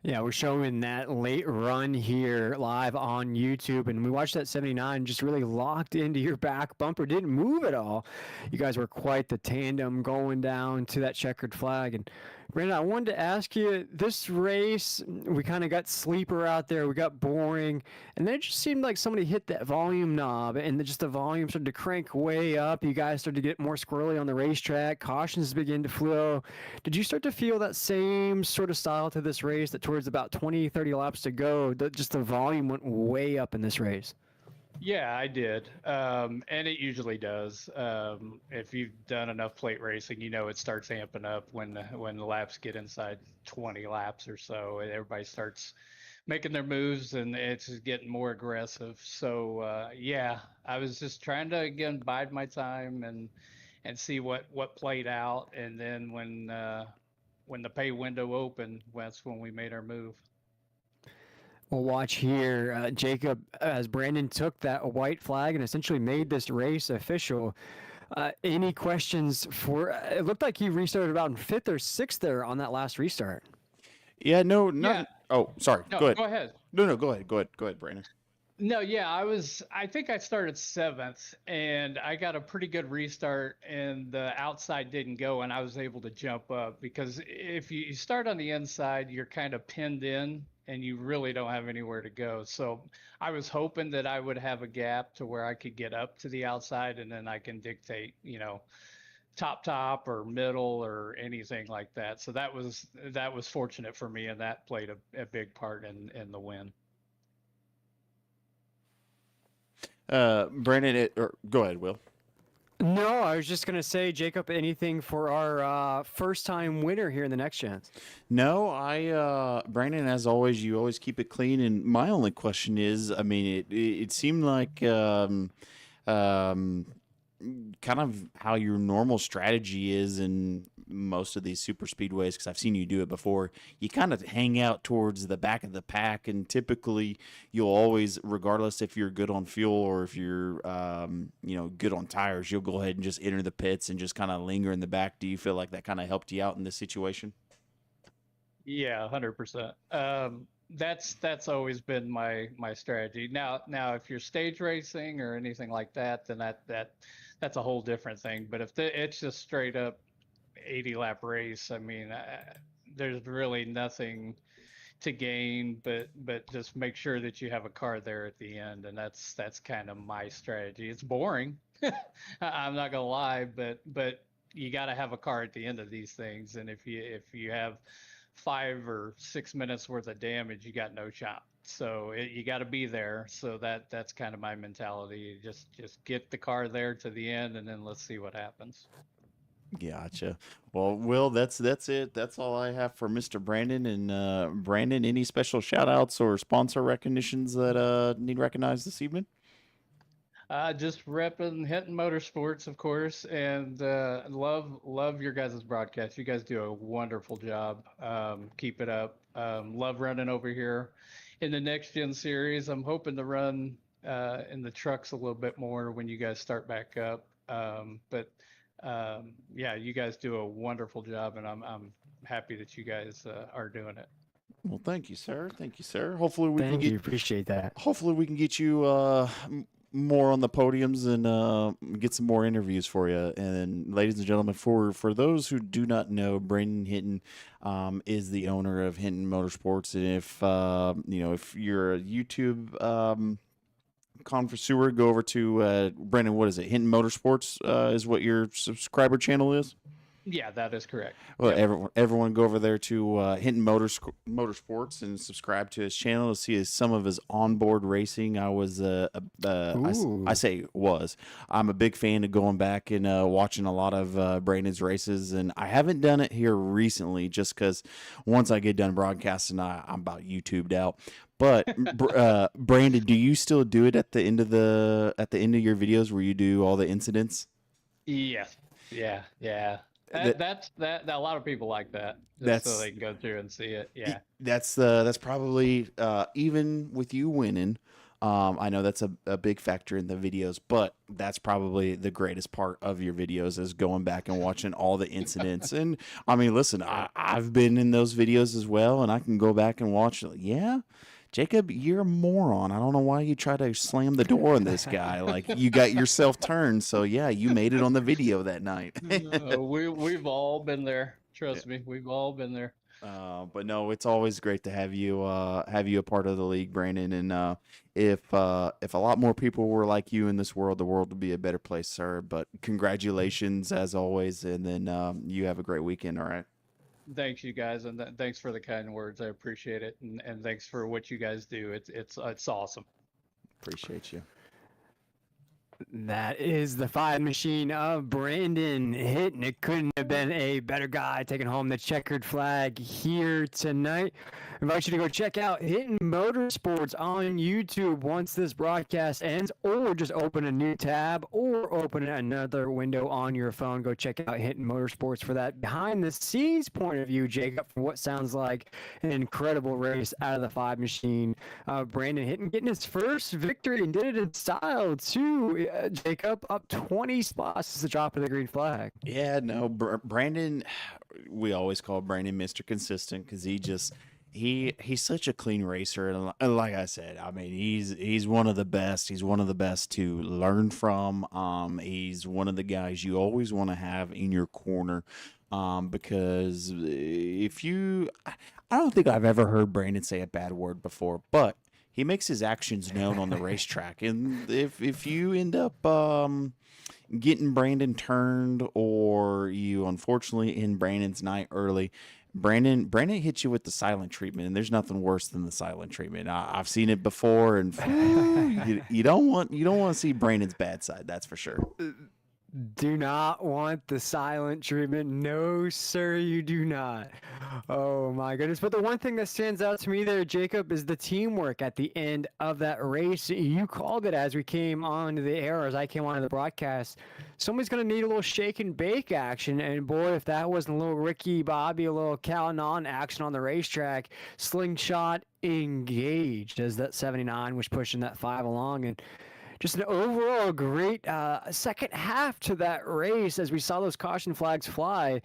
Yeah, we're showing that late run here live on YouTube, and we watched that 79 just really locked into your back bumper, didn't move at all. You guys were quite the tandem going down to that checkered flag. And Brandon, I wanted to ask you, this race, we kind of got sleeper out there, we got boring, and then it just seemed like somebody hit that volume knob, and just the volume started to crank way up. You guys started to get more squirrely on the racetrack, cautions began to flow. Did you start to feel that same sort of style to this race, that towards about 20, 30 laps to go, just the volume went way up in this race? Yeah, I did. And it usually does. If you've done enough plate racing, it starts amping up when the laps get inside 20 laps or so. Everybody starts making their moves, and it's getting more aggressive. So, yeah, I was just trying to, again, bide my time and see what played out. And then when when the pay window opened, that's when we made our move. We'll watch here, Jacob, as Brandon took that white flag and essentially made this race official. Any questions for? It looked like he restarted about in 5th or 6th there on that last restart. Yeah, no, not. Yeah. Oh, sorry. No, go ahead. go ahead. No, go ahead. Go ahead, Brandon. No, yeah, I think I started 7th and I got a pretty good restart and the outside didn't go and I was able to jump up because if you start on the inside, you're kind of pinned in and you really don't have anywhere to go. So I was hoping that I would have a gap to where I could get up to the outside and then I can dictate, top or middle or anything like that. So that was fortunate for me and that played a big part in the win. Brandon, go ahead, Will. No, I was just gonna say, Jacob, anything for our first-time winner here in the Next Gens? No, Brandon, as always, you always keep it clean. And my only question is, I mean, it seemed like kind of how your normal strategy is in most of these super speedways, because I've seen you do it before. You kind of hang out towards the back of the pack, and typically you'll always, regardless if you're good on fuel or if you're good on tires, you'll go ahead and just enter the pits and just kind of linger in the back. Do you feel like that kind of helped you out in this situation? Yeah, 100%. That's always been my strategy. Now if you're stage racing or anything like that, then that's a whole different thing. But if it's just straight up 80 lap race, I mean, there's really nothing to gain, but just make sure that you have a car there at the end, and that's kind of my strategy. It's boring, I'm not gonna lie, but you got to have a car at the end of these things, and if you have 5 or 6 minutes worth of damage, you got no shot. So you got to be there. So that's kind of my mentality. Just get the car there to the end, and then let's see what happens. Gotcha. Well, Will, that's it. That's all I have for Mr. Brandon. And Brandon, any special shout outs or sponsor recognitions that need recognized this evening? Just repping Hinton Motorsports, of course, and love your guys' broadcast. You guys do a wonderful job. Keep it up. Love running over here in the Next Gen series. I'm hoping to run in the trucks a little bit more when you guys start back up. Yeah, you guys do a wonderful job, and I'm happy that you guys are doing it. Well, thank you, sir. Thank you, sir. Hopefully we Thank you. Appreciate that. Hopefully we can get you more on the podiums and get some more interviews for you. And ladies and gentlemen, for those who do not know, Brandon Hinton is the owner of Hinton Motorsports. And if you're a YouTube connoisseur, go over to Brandon. What is it? Hinton Motorsports is what your subscriber channel is. Yeah, that is correct. Well, yep. Everyone go over there to Hinton Motorsports and subscribe to his channel to see some of his onboard racing. I was, I say was. I'm a big fan of going back and watching a lot of Brandon's races, and I haven't done it here recently just because once I get done broadcasting, I'm about YouTubed out. But Brandon, do you still do it at the end of your videos where you do all the incidents? Yes. Yeah. That's a lot of people like that. So they can go through and see it. Yeah. That's probably even with you winning. I know that's a big factor in the videos, but that's probably the greatest part of your videos is going back and watching all the incidents. And I mean, listen, I've been in those videos as well, and I can go back and watch. Yeah, Jacob, you're a moron. I don't know why you try to slam the door on this guy. Like, you got yourself turned. So yeah, you made it on the video that night. We've all been there. Trust me, we've all been there. But no, it's always great to have you a part of the league, Brandon. And if a lot more people were like you in this world, the world would be a better place, sir. But congratulations as always, and then you have a great weekend. All right. Thanks, you guys, and thanks for the kind words. I appreciate it, and thanks for what you guys do. It's awesome. Appreciate you. That is the 5 machine of Brandon Hitton. It couldn't have been a better guy taking home the checkered flag here tonight. I invite you to go check out Hitton Motorsports on YouTube once this broadcast ends, or just open a new tab or open another window on your phone. Go check out Hitton Motorsports for that behind the scenes point of view, Jacob, for what sounds like an incredible race out of the 5 machine. Brandon Hitton getting his first victory and did it in style too. Jacob, up 20 spots is the drop of the green flag. Yeah, no, Brandon, we always call Brandon Mr. Consistent because he's such a clean racer, and like I said, I mean he's one of the best. He's one of the best to learn from. He's one of the guys you always want to have in your corner, because I don't think I've ever heard Brandon say a bad word before, but he makes his actions known on the racetrack, and if you end up getting Brandon turned, or you unfortunately end Brandon's night early, Brandon hits you with the silent treatment, and there's nothing worse than the silent treatment. I've seen it before, and you don't want to see Brandon's bad side. That's for sure. Do not want the silent treatment. No, sir, you do not. Oh, my goodness. But the one thing that stands out to me there, Jacob, is the teamwork at the end of that race. You called it as we came on to the air, as I came on to the broadcast. Somebody's going to need a little shake and bake action. And, boy, if that wasn't a little Ricky Bobby, a little Cal-Non action on the racetrack, slingshot engaged as that 79 was pushing that 5 along. And just an overall great second half to that race as we saw those caution flags fly.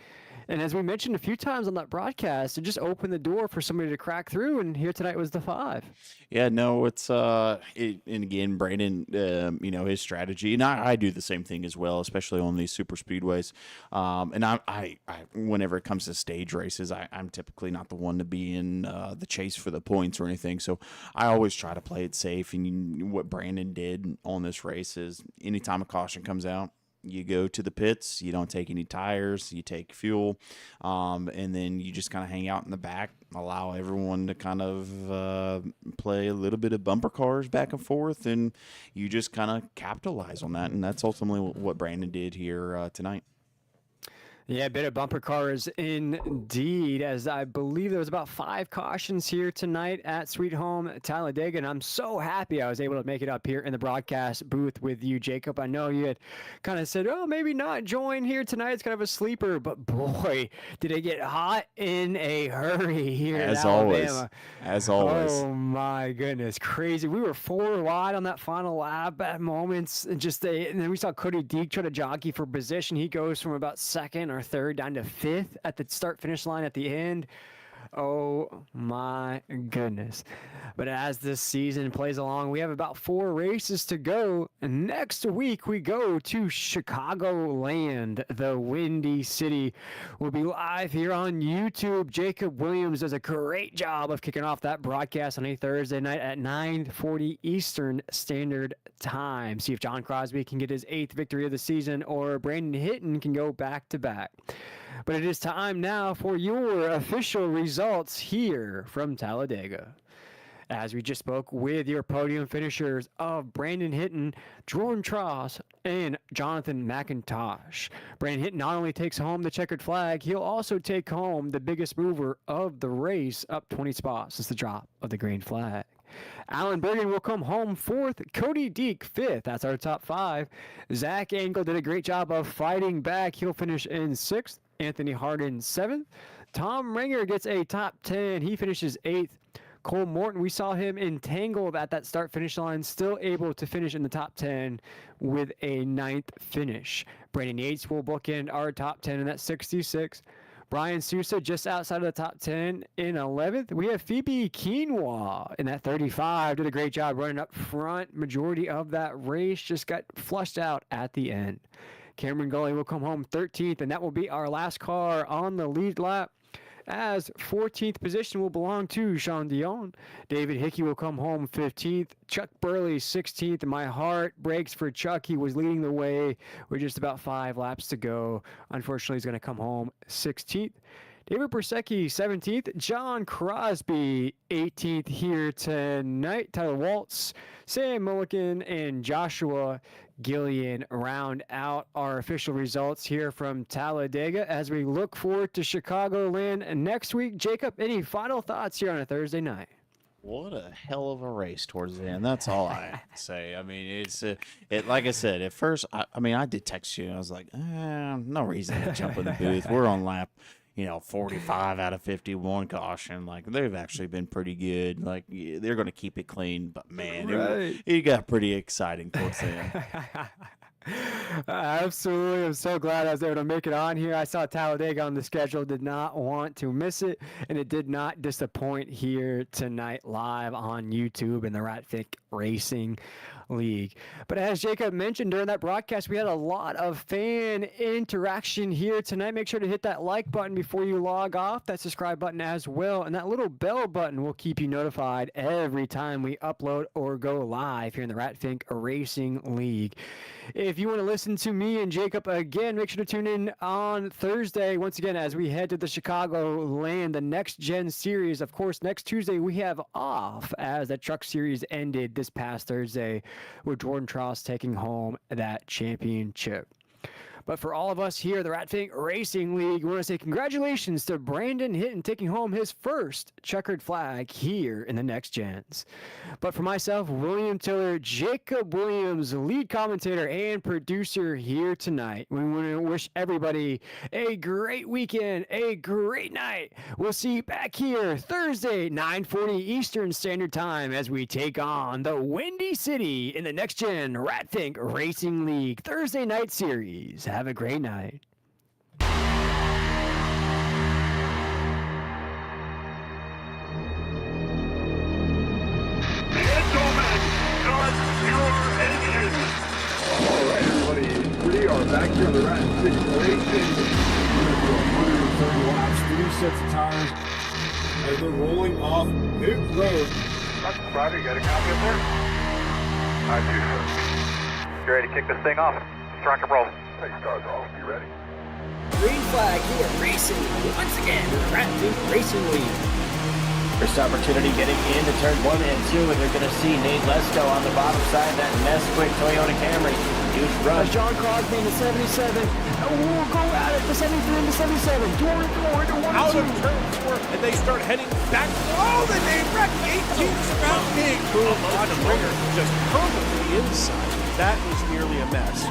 And as we mentioned a few times on that broadcast, it just opened the door for somebody to crack through, and here tonight was the 5. Yeah, no, it's and again, Brandon, his strategy, and I do the same thing as well, especially on these super speedways. And I whenever it comes to stage races, I'm typically not the one to be in the chase for the points or anything, so I always try to play it safe. And what Brandon did on this race is, anytime a caution comes out, you go to the pits, you don't take any tires, you take fuel, and then you just kind of hang out in the back, allow everyone to kind of play a little bit of bumper cars back and forth, and you just kind of capitalize on that. And that's ultimately what Brandon did here tonight. Yeah, a bit of bumper cars indeed, as I believe there was about 5 cautions here tonight at Sweet Home Talladega, and I'm so happy I was able to make it up here in the broadcast booth with you, Jacob. I know you had kind of said, oh, maybe not join here tonight. It's kind of a sleeper, but boy, did it get hot in a hurry here in Alabama. As always. Oh, my goodness. Crazy. We were 4 wide on that final lap at moments, and then we saw Cody Deek try to jockey for position. He goes from about second or third down to 5th at the start-finish line at the end. Oh, my goodness. But as this season plays along, we have about 4 races to go. And next week, we go to Chicagoland, the Windy City. We'll be live here on YouTube. Jacob Williams does a great job of kicking off that broadcast on a Thursday night at 9:40 Eastern Standard Time. See if John Crosby can get his 8th victory of the season, or Brandon Hitton can go back-to-back. But it is time now for your official results here from Talladega. As we just spoke with your podium finishers of Brandon Hitton, Jordan Tross, and Jonathan McIntosh. Brandon Hitton not only takes home the checkered flag, he'll also take home the biggest mover of the race, up 20 spots. It's the drop of the green flag. Alan Bergen will come home 4th. Cody Deek 5th. That's our top 5. Zach Engel did a great job of fighting back. He'll finish in 6th. Anthony Harden 7th. Tom Ringer gets a top 10. He finishes 8th. Cole Morton, we saw him entangled at that start-finish line, still able to finish in the top 10 with a 9th finish. Brandon Yates will bookend our top 10 in that 66. Brian Sousa just outside of the top 10 in 11th. We have Phoebe Quinoa in that 35. Did a great job running up front. Majority of that race just got flushed out at the end. Cameron Gully will come home 13th, and that will be our last car on the lead lap, as 14th position will belong to Sean Dion. David Hickey will come home 15th. Chuck Burley 16th. My heart breaks for Chuck. He was leading the way with just about 5 laps to go. Unfortunately, he's going to come home 16th. David Bersecki, 17th. John Crosby, 18th here tonight. Tyler Waltz, Sam Mulligan, and Joshua Gillian round out our official results here from Talladega as we look forward to Chicagoland next week. Jacob, any final thoughts here on a Thursday night? What a hell of a race towards the end. That's all I have to say. I mean, it's like I said, at first, I did text you. I was like, no reason to jump in the booth. We're on lap, 45 out of 51 caution. Like, they've actually been pretty good. Like, they're going to keep it clean. But, man, it got pretty exciting towards the end. Absolutely. I'm so glad I was able to make it on here. I saw Talladega on the schedule, did not want to miss it, and it did not disappoint here tonight live on YouTube in the Ratfink Racing League. But as Jacob mentioned during that broadcast, we had a lot of fan interaction here tonight. Make sure to hit that like button before you log off, that subscribe button as well, and that little bell button will keep you notified every time we upload or go live here in the Ratfink Racing League. If you want to listen to me and Jacob again, make sure to tune in on Thursday once again as we head to the Chicagoland, the Next Gen Series. Of course, next Tuesday we have off as the Truck Series ended this past Thursday with Jordan Tross taking home that championship. But for all of us here at the Ratfink Racing League, we want to say congratulations to Brandon Hinton taking home his first checkered flag here in the Next Gens. But for myself, William Tiller, Jacob Williams, lead commentator and producer here tonight, we want to wish everybody a great weekend, a great night. We'll see you back here Thursday, 9:40 Eastern Standard Time as we take on the Windy City in the Next Gen Ratfink Racing League Thursday night series. Have a great night. Alright, everybody, we are back here on the Ratfink Racing. We're going to do 130 laps, 3 sets of tires, as they're rolling off pit road. Roger, you got a copy up there? I do, sir. You ready to kick this thing off? Let's rock and roll. Hey, stars off. You ready? Green flag here, racing once again, Ratfink Racing League. First opportunity getting into turn 1 and 2, and they're going to see Nate Lesko on the bottom side of that Nesquik Toyota Camry. Huge run. John Crosby in the 77. We'll go at it, the 73 and the 77. Door to 1 Out and 2. of turn 4, and they start heading back. Oh, the name wreck. 18 around big. Boom. Ringer just perfectly inside. That was nearly a mess.